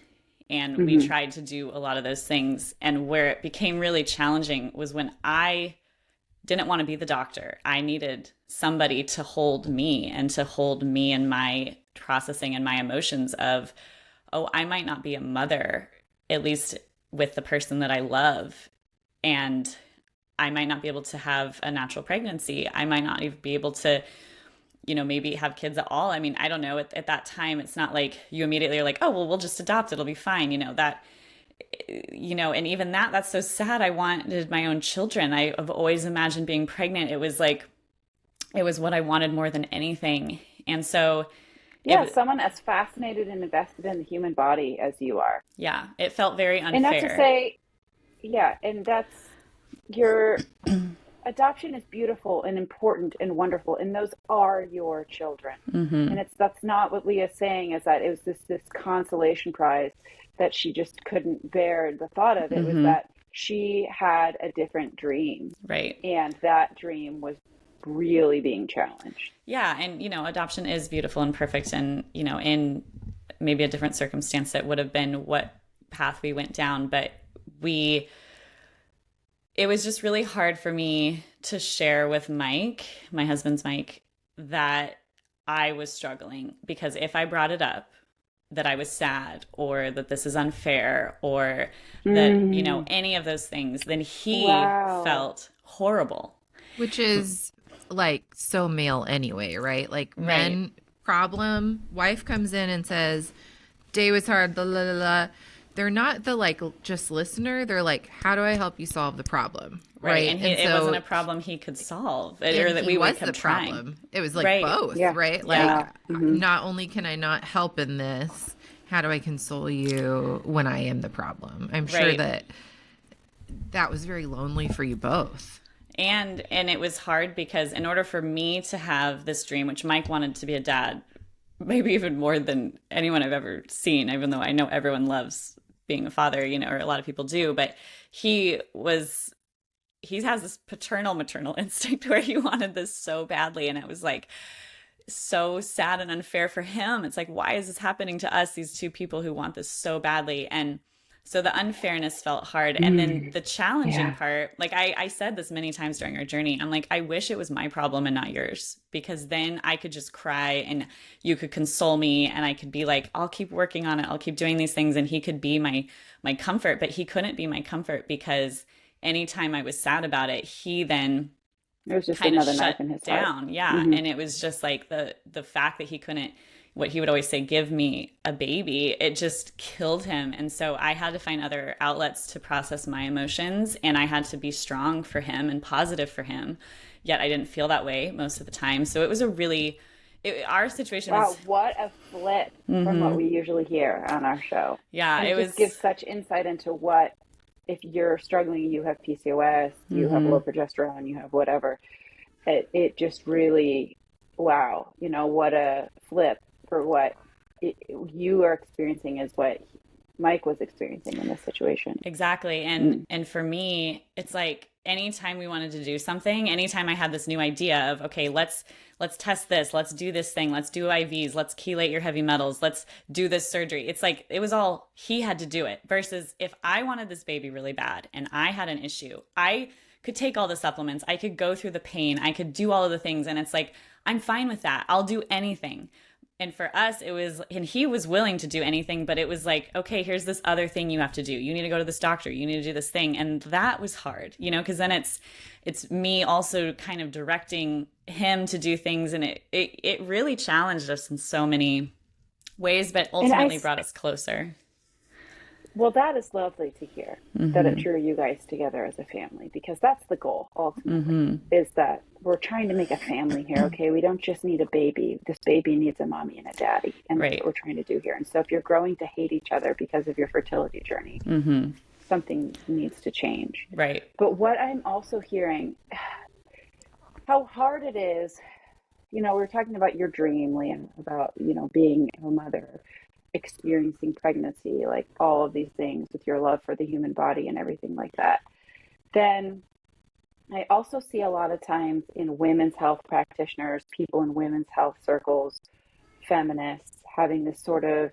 And we tried to do a lot of those things. And where it became really challenging was when I didn't want to be the doctor. I needed somebody to hold me and to hold me in my processing and my emotions of, oh, I might not be a mother, at least with the person that I love. And I might not be able to have a natural pregnancy. I might not even be able to, maybe have kids at all. I mean, I don't know. At that time, it's not like you immediately are like, oh, well, we'll just adopt. It'll be fine. And even that's so sad. I wanted my own children. I've always imagined being pregnant. It was what I wanted more than anything. And so someone as fascinated and invested in the human body as you are. Yeah, it felt very unfair. And not to say, and that's your adoption is beautiful and important and wonderful, and those are your children. And that's not what Leah's saying, is that it was this consolation prize that she just couldn't bear the thought of. It was that she had a different dream. Right. And that dream was really being challenged. Yeah. And, adoption is beautiful and perfect. And, in maybe a different circumstance, that would have been what path we went down. But it was just really hard for me to share with Mike, my husband's Mike, that I was struggling, because if I brought it up, that I was sad or that this is unfair or that, you know, any of those things, then he felt horrible. Which is like so male anyway, right? Like men problem, wife comes in and says, day was hard, blah, blah, blah, blah. They're not the like just listener. They're like, how do I help you solve the problem? Right. And it wasn't a problem he could solve, or that we would keep trying. Problem. It was like both, right? Like, not only can I not help in this, how do I console you when I am the problem? I'm sure that was very lonely for you both. And it was hard because in order for me to have this dream, which Mike wanted to be a dad, maybe even more than anyone I've ever seen, even though I know everyone loves being a father, you know, or a lot of people do, but he has this maternal instinct where he wanted this so badly. And it was like so sad and unfair for him. It's like, why is this happening to us, these two people who want this so badly? And so the unfairness felt hard. And then the challenging part, like I said this many times during our journey, I'm like, I wish it was my problem and not yours, because then I could just cry and you could console me and I could be like, I'll keep working on it. I'll keep doing these things. And he could be my comfort, but he couldn't be my comfort because anytime I was sad about it, he then it was just kind another of knife in his heart. down. Yeah. And it was just like the fact that he couldn't, what he would always say, give me a baby, it just killed him. And so I had to find other outlets to process my emotions, and I had to be strong for him and positive for him. Yet I didn't feel that way most of the time. So it was our situation was... Wow, what a flip from what we usually hear on our show. Yeah, and it just gives such insight into what, if you're struggling, you have PCOS, you have low progesterone, you have whatever. It just really, wow, you know, what a flip for what you are experiencing is what Mike was experiencing in this situation. Exactly. And for me, it's like anytime we wanted to do something, anytime I had this new idea of, okay, let's test this, let's do this thing, let's do IVs, let's chelate your heavy metals, let's do this surgery. It's like, it was all, he had to do it, versus if I wanted this baby really bad and I had an issue, I could take all the supplements, I could go through the pain, I could do all of the things. And it's like, I'm fine with that. I'll do anything. And for us, it was, and he was willing to do anything, but it was like, okay, here's this other thing you have to do. You need to go to this doctor. You need to do this thing. And that was hard, you know, because then it's me also kind of directing him to do things. And it really challenged us in so many ways, but ultimately brought us closer. Well, that is lovely to hear, that it drew you guys together as a family, because that's the goal ultimately, is that we're trying to make a family here. Okay, we don't just need a baby. This baby needs a mommy and a daddy, and that's what we're trying to do here. And so if you're growing to hate each other because of your fertility journey, something needs to change. Right. But what I'm also hearing, how hard it is, you know, we're talking about your dream, Leah, about, you know, being a mother, experiencing pregnancy, like all of these things with your love for the human body and everything like that. Then I also see a lot of times in women's health practitioners, people in women's health circles, feminists, having this sort of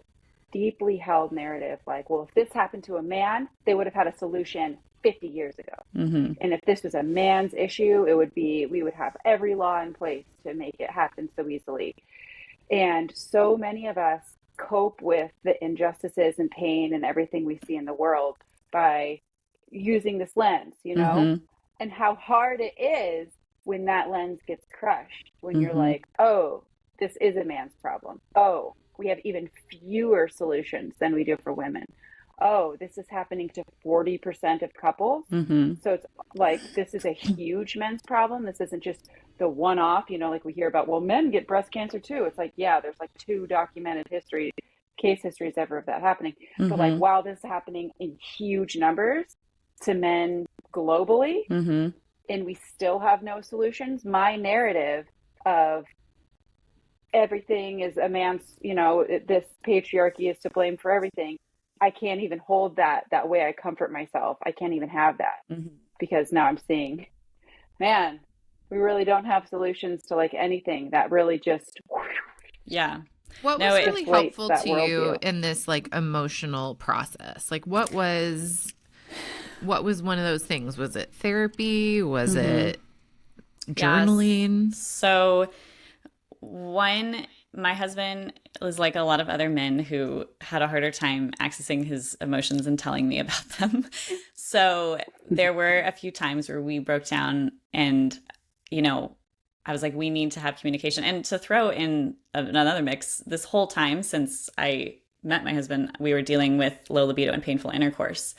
deeply held narrative like, well, if this happened to a man, they would have had a solution 50 years ago. And if this was a man's issue, we would have every law in place to make it happen so easily. And so many of us cope with the injustices and pain and everything we see in the world by using this lens, you know, and how hard it is when that lens gets crushed, when you're like, oh, this is a man's problem. Oh, we have even fewer solutions than we do for women. Oh, this is happening to 40% of couples. So it's like, this is a huge men's problem. This isn't just the one-off, you know, like we hear about, well, men get breast cancer too. It's like, yeah, there's like 2 documented case histories ever of that happening. But like, while this is happening in huge numbers to men globally, and we still have no solutions, my narrative of everything is a man's, you know, this patriarchy is to blame for everything, I can't even hold that way I comfort myself. I can't even have that because now I'm seeing, man, we really don't have solutions to like anything. That really just What was really helpful to you in this like emotional process? Like what was what was one of those things? Was it therapy? Was Mm-hmm. it journaling? Yes. So my husband was like a lot of other men who had a harder time accessing his emotions and telling me about them. So there were a few times where we broke down and, I was like, we need to have communication. And to throw in another mix, this whole time since I met my husband, we were dealing with low libido and painful intercourse.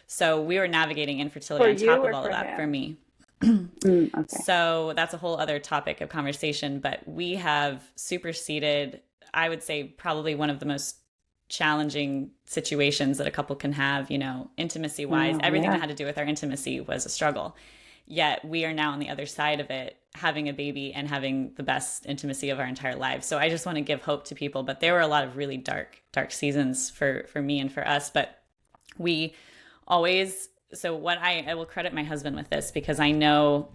So we were navigating infertility on top of all of that for me. Okay. So that's a whole other topic of conversation, but we have superseded, I would say, probably one of the most challenging situations that a couple can have, intimacy wise. Everything that had to do with our intimacy was a struggle. Yet we are now on the other side of it, having a baby and having the best intimacy of our entire lives. So I just want to give hope to people, but there were a lot of really dark seasons for me and for us, but we always, so what I will credit my husband with this, because I know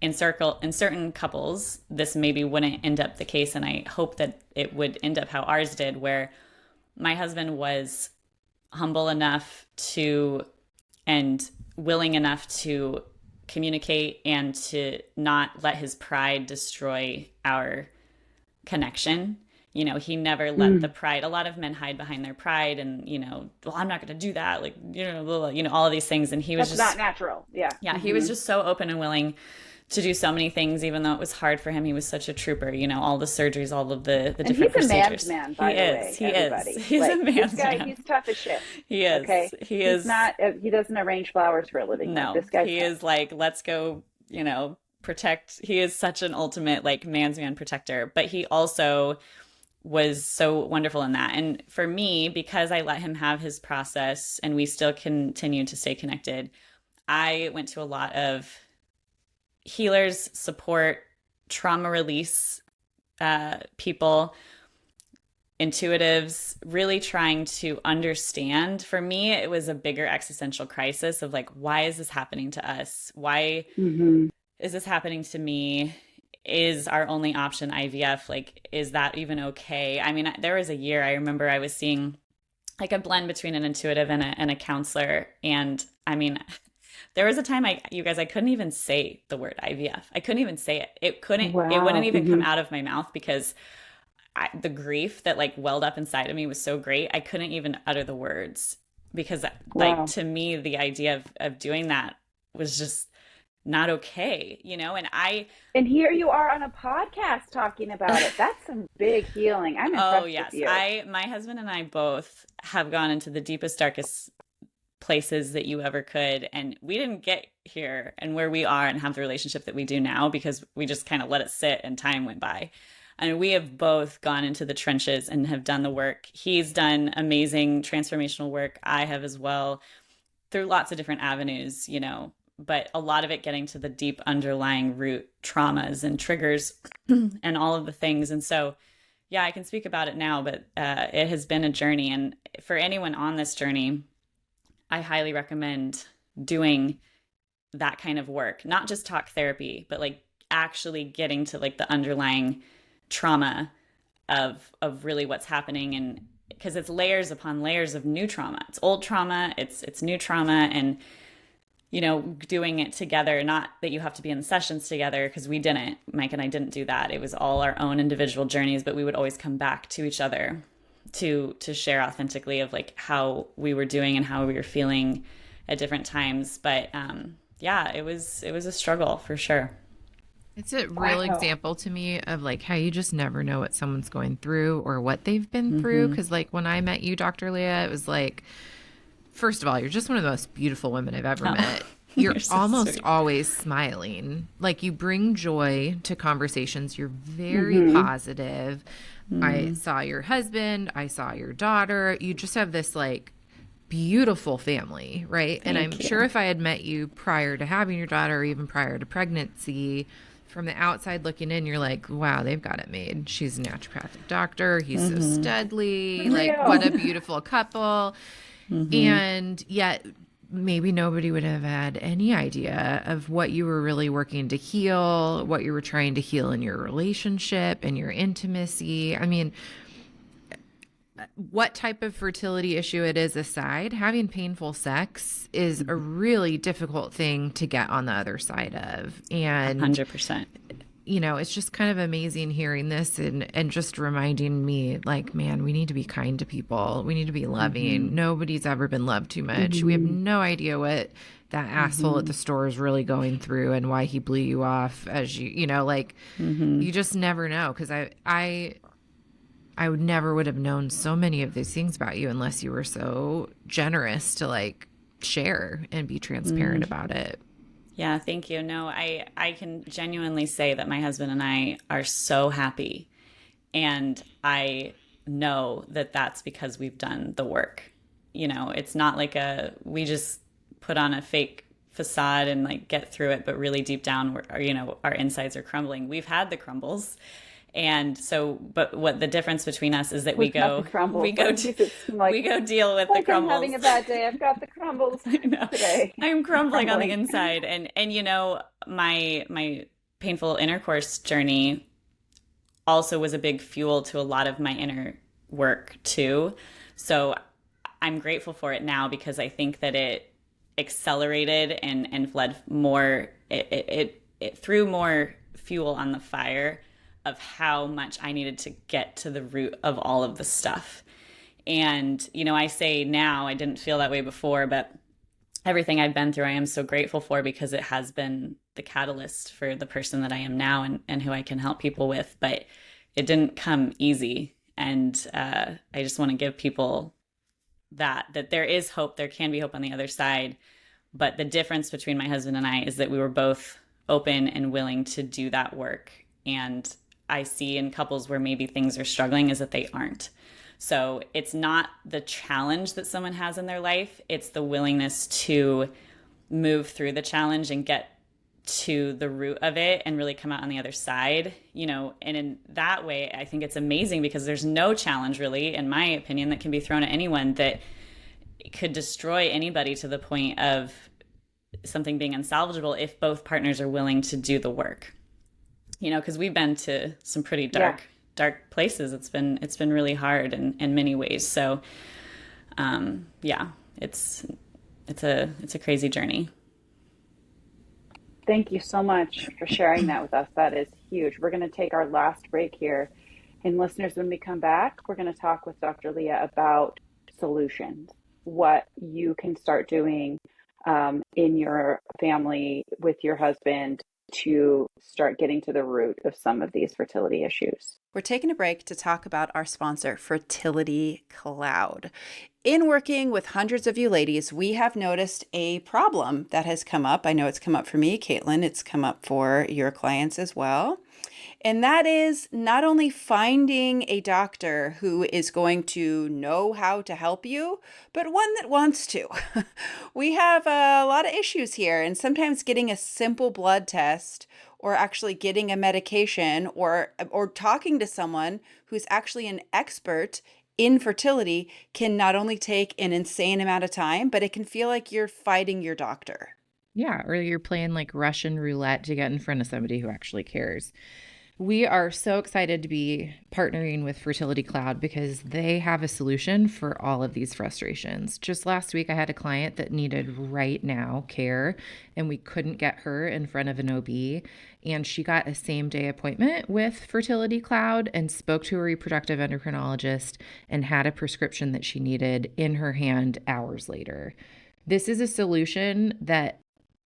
in certain couples, this maybe wouldn't end up the case. And I hope that it would end up how ours did, where my husband was humble enough to, and willing enough to communicate and to not let his pride destroy our connection. He never let the pride, a lot of men hide behind their pride and, well, I'm not going to do that. Like, all of these things. And he was That's not natural. Yeah. Yeah. He was just so open and willing to do so many things, even though it was hard for him. He was such a trooper, all the surgeries, all of the different procedures. He's a man's man, by the way. He everybody. is. He's a man's man. He's tough as shit. He is. Okay. He is. He's not. He doesn't arrange flowers for a living. No. This guy. He is like, let's go. Protect. He is such an ultimate like man's man protector. But he also was so wonderful in that. And for me, because I let him have his process, and we still continue to stay connected, I went to a lot of healers, support, trauma release people, intuitives, really trying to understand. For me, it was a bigger existential crisis of like, why is this happening to us? Why is this happening to me? Is our only option IVF? Like, is that even okay? I mean, there was a year I remember I was seeing like a blend between an intuitive and a counselor. And I mean, there was a time I couldn't even say the word IVF. I couldn't even say it. It wouldn't even come out of my mouth because the grief that like welled up inside of me was so great. I couldn't even utter the words because like to me, the idea of doing that was just not okay, and here you are on a podcast talking about it. That's some big healing. I'm impressed with you. My husband and I both have gone into the deepest, darkest places that you ever could, and we didn't get here and where we are and have the relationship that we do now because we just kind of let it sit and time went by. And we have both gone into the trenches and have done the work. He's done amazing transformational work. I have as well, through lots of different avenues, but a lot of it getting to the deep underlying root traumas and triggers and all of the things. And so, yeah, I can speak about it now, but it has been a journey. And for anyone on this journey, I highly recommend doing that kind of work, not just talk therapy, but like actually getting to like the underlying trauma of really what's happening. And because it's layers upon layers of new trauma. It's old trauma, it's new trauma, and doing it together. Not that you have to be in sessions together, because we didn't. Mike and I didn't do that. It was all our own individual journeys, but we would always come back to each other to share authentically of like how we were doing and how we were feeling at different times. But yeah, it was a struggle for sure. It's a real example to me of like how you just never know what someone's going through or what they've been through. Because like when I met you, Dr. Leah, it was like, first of all, you're just one of the most beautiful women I've ever met. You're so almost sweet. Always smiling. Like you bring joy to conversations. You're very positive. I saw your husband. I saw your daughter. You just have this like beautiful family, right? And I'm sure if I had met you prior to having your daughter or even prior to pregnancy, from the outside looking in, you're like, wow, they've got it made. She's a naturopathic doctor. He's so studly. Like, what a beautiful couple. And yet maybe nobody would have had any idea of what you were really working to heal, what you were trying to heal in your relationship and your intimacy. I mean, what type of fertility issue it is aside, having painful sex is a really difficult thing to get on the other side of. And 100%. It's just kind of amazing hearing this and just reminding me, like, man, we need to be kind to people. We need to be loving. Nobody's ever been loved too much. We have no idea what that asshole at the store is really going through and why he blew you off as you just never know. Because I would never have known so many of these things about you unless you were so generous to like share and be transparent about it. Yeah, thank you. No, I can genuinely say that my husband and I are so happy. And I know that that's because we've done the work. It's not like we just put on a fake facade and like get through it, but really deep down, our insides are crumbling. We've had the crumbles. And so, but what the difference between us is that we go deal with the crumbles. I'm having a bad day. I've got the crumbles today. I'm crumbling on the inside. And my painful intercourse journey also was a big fuel to a lot of my inner work too. So I'm grateful for it now because I think that it accelerated and fled more, it threw more fuel on the fire of how much I needed to get to the root of all of the stuff. And, I say now, I didn't feel that way before, but everything I've been through, I am so grateful for because it has been the catalyst for the person that I am now and who I can help people with. But it didn't come easy. And I just want to give people that there is hope. There can be hope on the other side. But the difference between my husband and I is that we were both open and willing to do that work. And I see in couples where maybe things are struggling is that they aren't. So it's not the challenge that someone has in their life. It's the willingness to move through the challenge and get to the root of it and really come out on the other side, and in that way, I think it's amazing because there's no challenge really, in my opinion, that can be thrown at anyone that could destroy anybody to the point of something being unsalvageable if both partners are willing to do the work. Because we've been to some pretty dark places. It's been really hard in many ways. So, it's a crazy journey. Thank you so much for sharing that with us. That is huge. We're going to take our last break here. And listeners, when we come back, we're going to talk with Dr. Leah about solutions, what you can start doing in your family with your husband to start getting to the root of some of these fertility issues. We're taking a break to talk about our sponsor, Fertility Cloud. In working with hundreds of you ladies, we have noticed a problem that has come up. I know it's come up for me, Caitlin. It's come up for your clients as well. And that is not only finding a doctor who is going to know how to help you, but one that wants to. We have a lot of issues here, and sometimes getting a simple blood test or actually getting a medication or talking to someone who's actually an expert in fertility can not only take an insane amount of time, but it can feel like you're fighting your doctor. Yeah, or you're playing like Russian roulette to get in front of somebody who actually cares. We are so excited to be partnering with Fertility Cloud because they have a solution for all of these frustrations. Just last week, I had a client that needed right now care, and we couldn't get her in front of an OB. And she got a same-day appointment with Fertility Cloud and spoke to a reproductive endocrinologist and had a prescription that she needed in her hand hours later. This is a solution that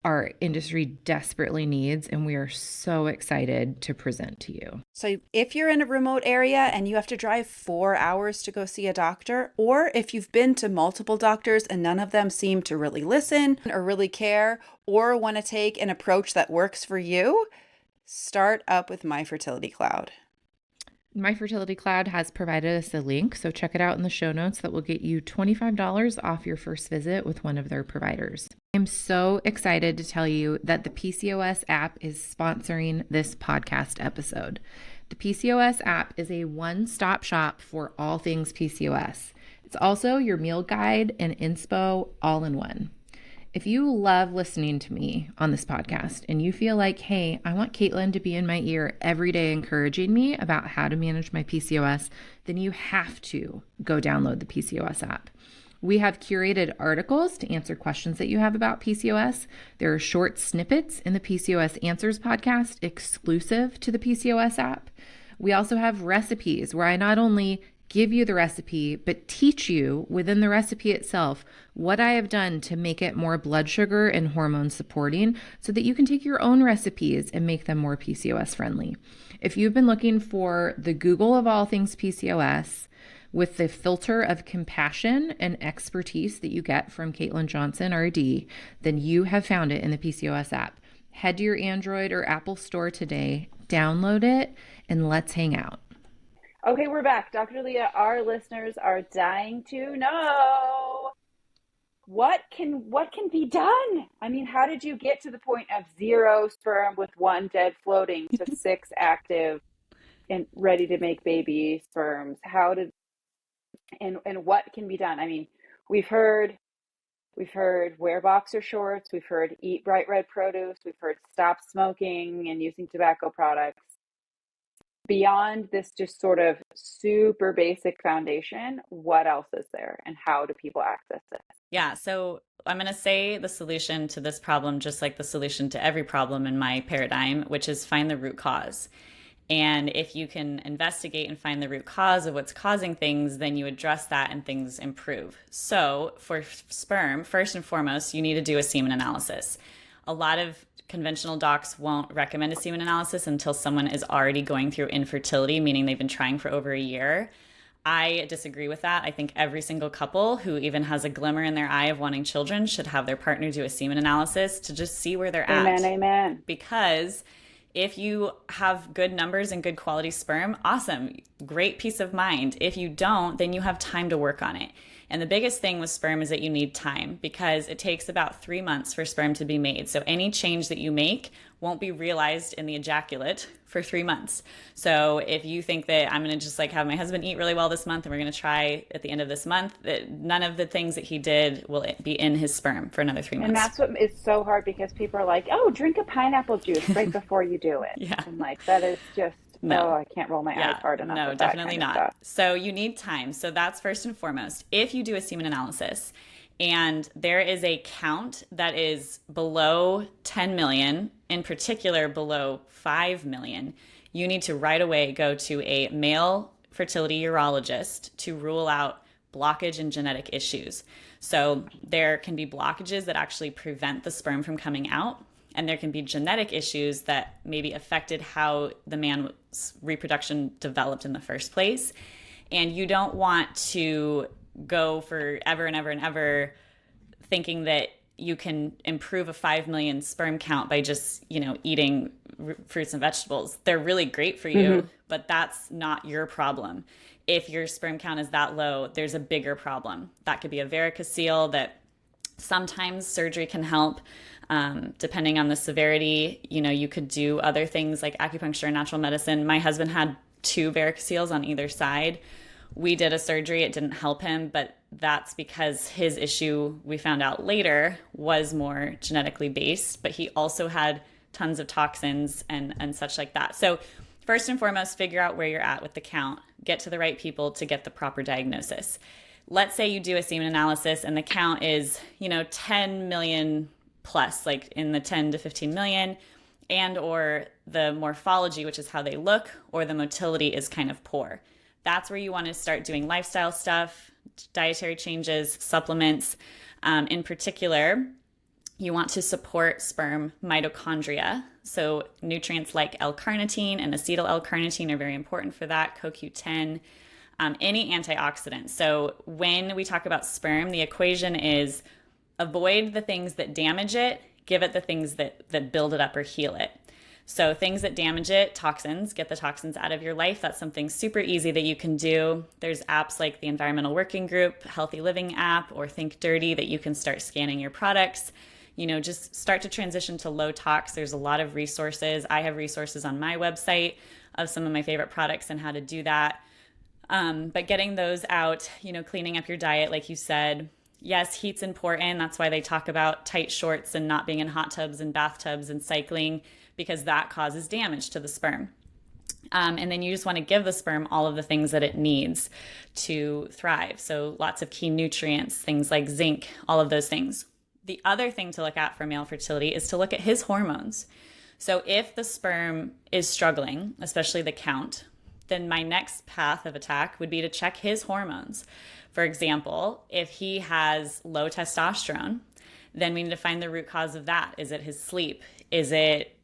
our industry desperately needs, and we are so excited to present to you. So if you're in a remote area and you have to drive 4 hours to go see a doctor, or if you've been to multiple doctors and none of them seem to really listen or really care or want to take an approach that works for you, start up with My Fertility Cloud. My Fertility Cloud has provided us a link, so check it out in the show notes. That will get you $25 off your first visit with one of their providers. I'm so excited to tell you that the PCOS app is sponsoring this podcast episode. The PCOS app is a one-stop shop for all things PCOS. It's also your meal guide and inspo all in one. If you love listening to me on this podcast and you feel like, hey, I want Caitlin to be in my ear every day encouraging me about how to manage my PCOS, then you have to go download the PCOS app. We have curated articles to answer questions that you have about PCOS. There are short snippets in the PCOS Answers podcast exclusive to the PCOS app. We also have recipes where I not only give you the recipe, but teach you within the recipe itself what I have done to make it more blood sugar and hormone supporting so that you can take your own recipes and make them more PCOS friendly. If you've been looking for the Google of all things PCOS with the filter of compassion and expertise that you get from Caitlin Johnson, RD, then you have found it in the PCOS app. Head to your Android or Apple store today, download it, and let's hang out. Okay, we're back. Dr. Leah, our listeners are dying to know what can be done? I mean, how did you get to the point of 0 sperm with 1 dead floating to 6 active and ready to make baby sperms? And what can be done? I mean, we've heard wear boxer shorts, we've heard eat bright red produce, we've heard stop smoking and using tobacco products. Beyond this just sort of super basic foundation, what else is there and how do people access it? Yeah, so I'm going to say the solution to this problem, just like the solution to every problem in my paradigm, which is find the root cause. And if you can investigate and find the root cause of what's causing things, then you address that and things improve. So for sperm, first and foremost, you need to do a semen analysis. A lot of conventional docs won't recommend a semen analysis until someone is already going through infertility, meaning they've been trying for over a year. I disagree with that. I think every single couple who even has a glimmer in their eye of wanting children should have their partner do a semen analysis to just see where they're at. Amen, amen. Because if you have good numbers and good quality sperm, awesome, great peace of mind. If you don't, then you have time to work on it. And the biggest thing with sperm is that you need time because it takes about 3 months for sperm to be made. So any change that you make won't be realized in the ejaculate for 3 months. So if you think that I'm going to just like have my husband eat really well this month and we're going to try at the end of this month, that none of the things that he did will be in his sperm for another 3 months. And that's what is so hard because people are like, oh, drink a pineapple juice right before you do it. Yeah. And like, that is just, no. I can't roll my eyes hard enough. No, definitely not. So you need time. So that's first and foremost. If you do a semen analysis and there is a count that is below 10 million, in particular below 5 million, you need to right away go to a male fertility urologist to rule out blockage and genetic issues. So there can be blockages that actually prevent the sperm from coming out. And there can be genetic issues that maybe affected how the man's reproduction developed in the first place. And you don't want to go for ever and ever and ever thinking that you can improve a 5 million sperm count by just, eating fruits and vegetables. They're really great for you, but that's not your problem. If your sperm count is that low, there's a bigger problem. That could be a varicocele that sometimes surgery can help. Depending on the severity, you could do other things like acupuncture and natural medicine. My husband had 2 varicoceles on either side. We did a surgery. It didn't help him, but that's because his issue, we found out later, was more genetically based, but he also had tons of toxins and such like that. So first and foremost, figure out where you're at with the count. Get to the right people to get the proper diagnosis. Let's say you do a semen analysis and the count is, 10 million plus, like in the 10 to 15 million, and or the morphology, which is how they look, or the motility is kind of poor. That's where you want to start doing lifestyle stuff, dietary changes, supplements. In particular, you want to support sperm mitochondria. So nutrients like L-carnitine and acetyl L-carnitine are very important for that, CoQ10, any antioxidants. So when we talk about sperm, the equation is avoid the things that damage it, give it the things that build it up or heal it. So things that damage it, toxins, get the toxins out of your life. That's something super easy that you can do. There's apps like the Environmental Working Group, Healthy Living app, or Think Dirty that you can start scanning your products. Just start to transition to low tox. There's a lot of resources. I have resources on my website of some of my favorite products and how to do that. But getting those out, cleaning up your diet, like you said, Yes, heat's important. That's why they talk about tight shorts and not being in hot tubs and bathtubs and cycling, because that causes damage to the sperm. And then you just want to give the sperm all of the things that it needs to thrive. So lots of key nutrients, things like zinc, all of those things. The other thing to look at for male fertility is to look at his hormones. So if the sperm is struggling, especially the count, then my next path of attack would be to check his hormones. For example, if he has low testosterone, then we need to find the root cause of that. Is it his sleep? Is it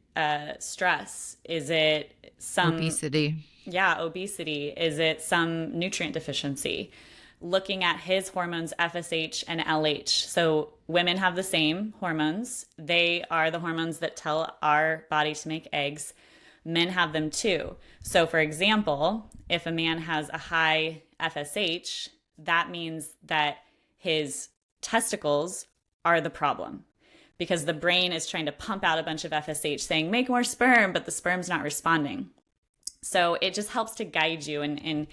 stress? Is it some obesity? Yeah, obesity. Is it some nutrient deficiency? Looking at his hormones, FSH and LH. So women have the same hormones. They are the hormones that tell our body to make eggs. Men have them too. So for example, if a man has a high FSH, that means that his testicles are the problem, because the brain is trying to pump out a bunch of FSH saying, make more sperm, but the sperm's not responding. So it just helps to guide you and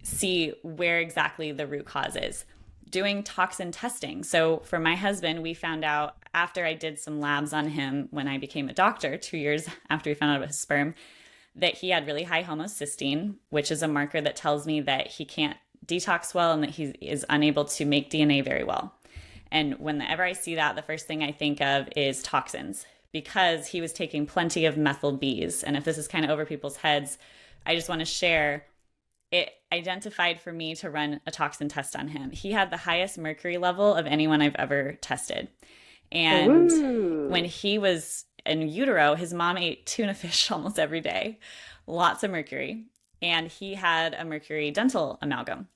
see where exactly the root cause is. Doing toxin testing. So for my husband, we found out after I did some labs on him when I became a doctor 2 years after we found out about his sperm, that he had really high homocysteine, which is a marker that tells me that he can't detox well and that he is unable to make DNA very well. And whenever I see that, the first thing I think of is toxins, because he was taking plenty of methyl Bs. And if this is kind of over people's heads, I just want to share, it identified for me to run a toxin test on him. He had the highest mercury level of anyone I've ever tested. And when he was in utero, his mom ate tuna fish almost every day, lots of mercury. And he had a mercury dental amalgam.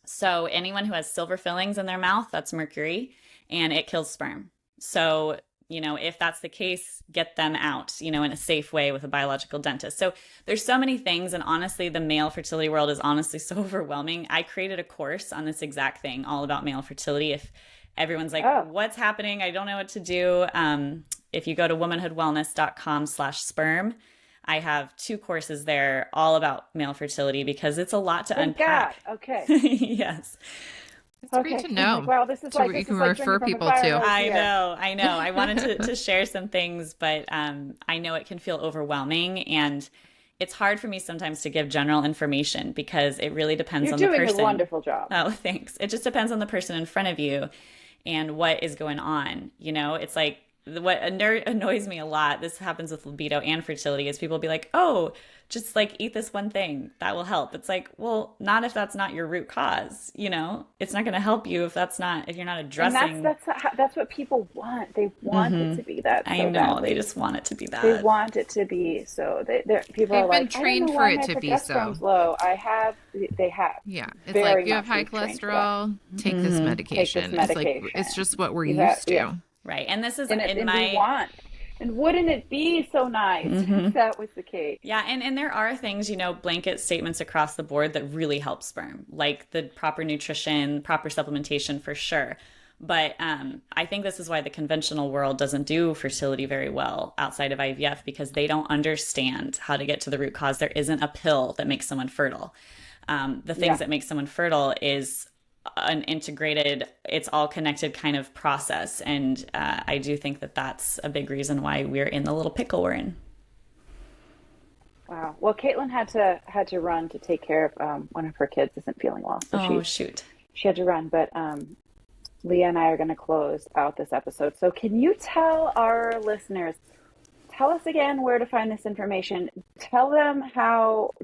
So anyone who has silver fillings in their mouth, that's mercury, and it kills sperm. So, if that's the case, get them out, in a safe way with a biological dentist. So there's so many things. And honestly, the male fertility world is honestly so overwhelming. I created a course on this exact thing, all about male fertility. If everyone's like, what's happening? I don't know what to do. If you go to womanhoodwellness.com/sperm, I have 2 courses there all about male fertility, because it's a lot to unpack. God. Okay. Yes. It's great to know. Wow, this is like, you can refer people to. I know. I wanted to share some things, but I know it can feel overwhelming, and it's hard for me sometimes to give general information because it really depends on the person. You're doing a wonderful job. Oh, thanks. It just depends on the person in front of you and what is going on. It's like, what annoys me a lot, this happens with libido and fertility, is people be like, oh, just like eat this one thing, that will help. It's like, well, not if that's not your root cause. It's not going to help you if you're not addressing. And that's what people want. They want it to be that. I know, badly. They just want it to be that. They want it to be so. People are like, trained for it to be so. Low. They have. Yeah, it's like, you have high cholesterol, take this medication. It's like, it's just what we're used to. Yeah. Right. And this is and wouldn't it be so nice if that was the case? Yeah. And there are things, blanket statements across the board that really help sperm, like the proper nutrition, proper supplementation for sure. But I think this is why the conventional world doesn't do fertility very well outside of IVF, because they don't understand how to get to the root cause. There isn't a pill that makes someone fertile. The things that make someone fertile is an integrated, it's all connected kind of process. And I do think that that's a big reason why we're in the little pickle we're in. Wow. Well, Caitlin had to run to take care of one of her kids isn't feeling well. So she had to run. But Leah and I are going to close out this episode. So can you tell our listeners, tell us again where to find this information. Tell them all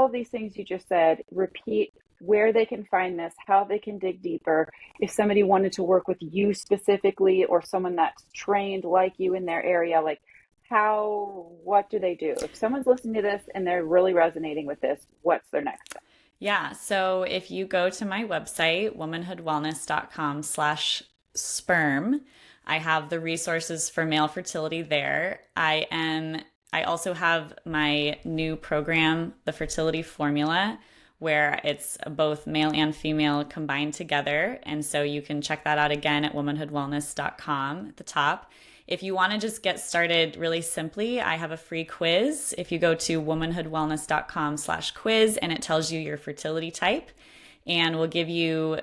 of these things you just said, repeat where they can find this, how they can dig deeper. If somebody wanted to work with you specifically, or someone that's trained like you in their area, like what do they do? If someone's listening to this and they're really resonating with this, what's their next step? Yeah. So if you go to my website, womanhoodwellness.com/sperm, I have the resources for male fertility there. I also have my new program, the Fertility Formula, where it's both male and female combined together. And so you can check that out again at womanhoodwellness.com at the top. If you want to just get started really simply, I have a free quiz. If you go to womanhoodwellness.com/quiz, and it tells you your fertility type. and we'll give you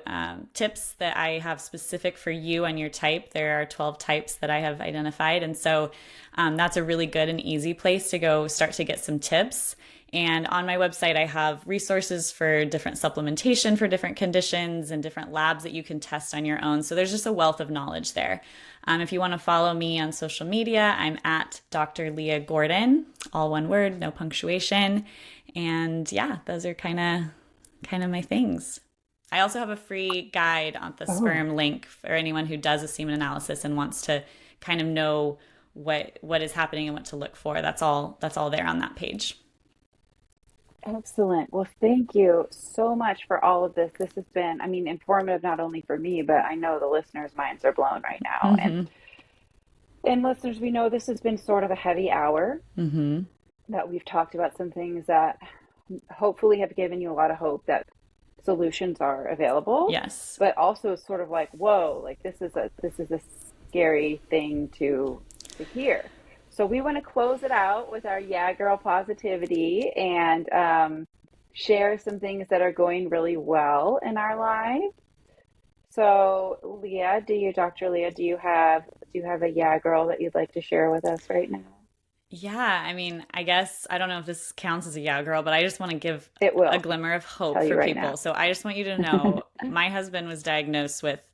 tips that I have specific for you and your type. There are 12 types that I have identified. And so that's a really good and easy place to go start to get some tips. And on my website, I have resources for different supplementation for different conditions and different labs that you can test on your own. So there's just a wealth of knowledge there. If you want to follow me on social media, I'm at Dr. Leah Gordon, all one word, no punctuation. And yeah, those are kind of my things. I also have a free guide on the sperm link for anyone who does a semen analysis and wants to kind of know what is happening and what to look for. That's all there on that page. Excellent. Well, thank you so much for all of this. This has been, I mean, informative not only for me, but I know the listeners' minds are blown right now. And listeners, we know this has been sort of a heavy hour, that we've talked about some things that hopefully have given you a lot of hope that solutions are available. Yes. But also sort of like, whoa, like this is a scary thing to hear. So we want to close it out with our Yeah Girl positivity and share some things that are going really well in our lives. So Dr. Leah, do you have a Yeah Girl that you'd like to share with us right now? Yeah, I mean, I guess I don't know if this counts as a Yeah Girl, but I just want to give a glimmer of hope for right people. now. So I just want you to know my husband was diagnosed with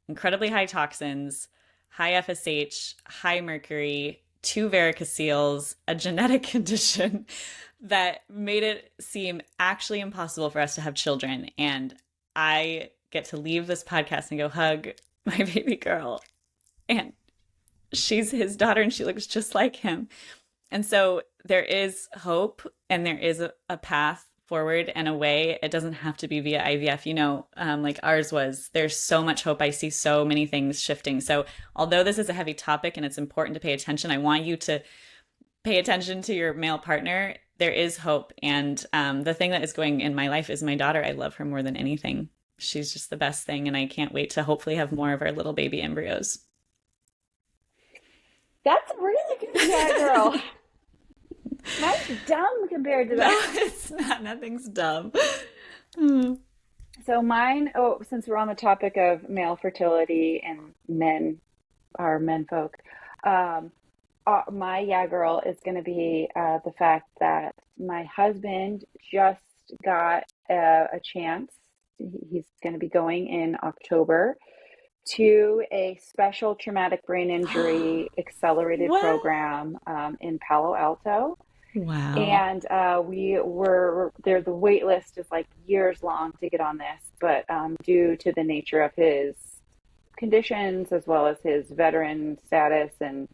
incredibly high toxins, high FSH, high mercury, 2 varicoceles, a genetic condition that made it seem actually impossible for us to have children. And I get to leave this podcast and go hug my baby girl. And she's his daughter and she looks just like him. And so there is hope and there is a path forward and a way. It doesn't have to be via IVF, like ours was. There's so much hope. I see so many things shifting. So although this is a heavy topic and it's important to pay attention, I want you to pay attention to your male partner. There is hope. And the thing that is going in my life is my daughter. I love her more than anything. She's just the best thing. And I can't wait to hopefully have more of our little baby embryos. That's really good, Yeah Girl. That's dumb compared to that. No, it's not. Nothing's dumb. So mine, since we're on the topic of male fertility and men folk, my Yeah Girl is going to be the fact that my husband just got a chance. He's going to be going in October to a special traumatic brain injury accelerated program in Palo Alto. Wow. And we were there. The wait list is like years long to get on this, but due to the nature of his conditions, as well as his veteran status and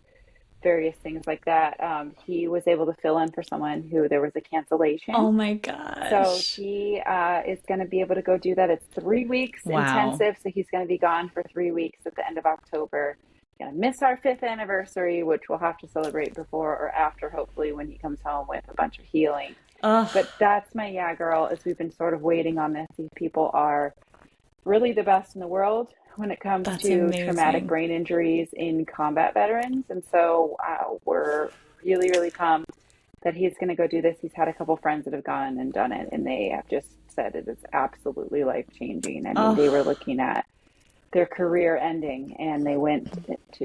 various things like that, he was able to fill in for someone who there was a cancellation. Oh my gosh. So he is going to be able to go do that. It's 3 weeks intensive. So he's going to be gone for 3 weeks at the end of October. Going to miss our 5th anniversary, which we'll have to celebrate before or after, hopefully, when he comes home with a bunch of healing. But that's my Yeah Girl, is we've been sort of waiting on this. These people are really the best in the world when it comes to traumatic brain injuries in combat veterans. And so we're really, really pumped that he's going to go do this. He's had a couple friends that have gone and done it, and they have just said it is absolutely life-changing. I mean, they were looking at their career ending, and they went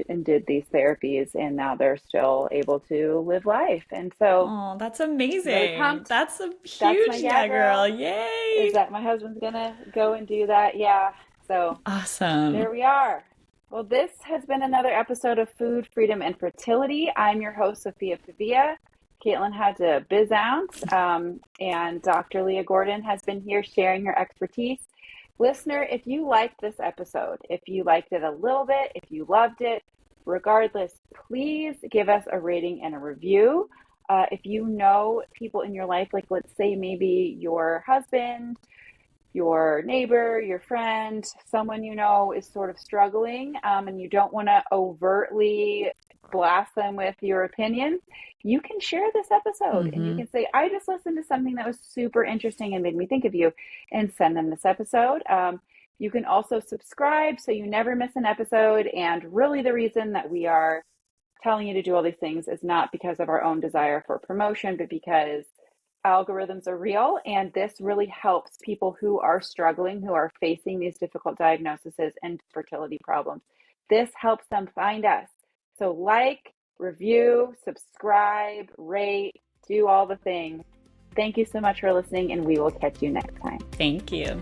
and did these therapies, and now they're still able to live life. And so, that's amazing. Really pumped. That's a huge Yeah Girl. Yay! Is that my husband's gonna go and do that? Yeah. So awesome. There we are. Well, this has been another episode of Food, Freedom, and Fertility. I'm your host, Sophia Pavia. Caitlin had to biz out, and Dr. Leah Gordon has been here sharing her expertise. Listener, if you liked this episode, if you liked it a little bit, if you loved it, regardless, please give us a rating and a review. If you know people in your life, like let's say maybe your husband, your neighbor, your friend, someone you know is sort of struggling, and you don't want to overtly blast them with your opinions, you can share this episode and you can say, I just listened to something that was super interesting and made me think of you, and send them this episode. You can also subscribe so you never miss an episode. And really the reason that we are telling you to do all these things is not because of our own desire for promotion, but because algorithms are real, and this really helps people who are struggling, who are facing these difficult diagnoses and fertility problems. This helps them find us. So like, review, subscribe, rate, do all the things. Thank you so much for listening, and we will catch you next time. Thank you.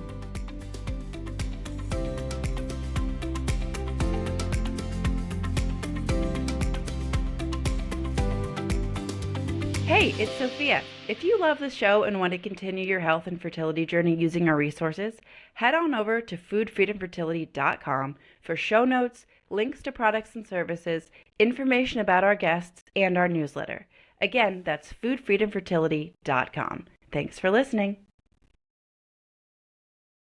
Hey, it's Sophia. If you love the show and want to continue your health and fertility journey using our resources, head on over to foodfreedomfertility.com for show notes, links to products and services, information about our guests, and our newsletter. Again, that's foodfreedomfertility.com. Thanks for listening.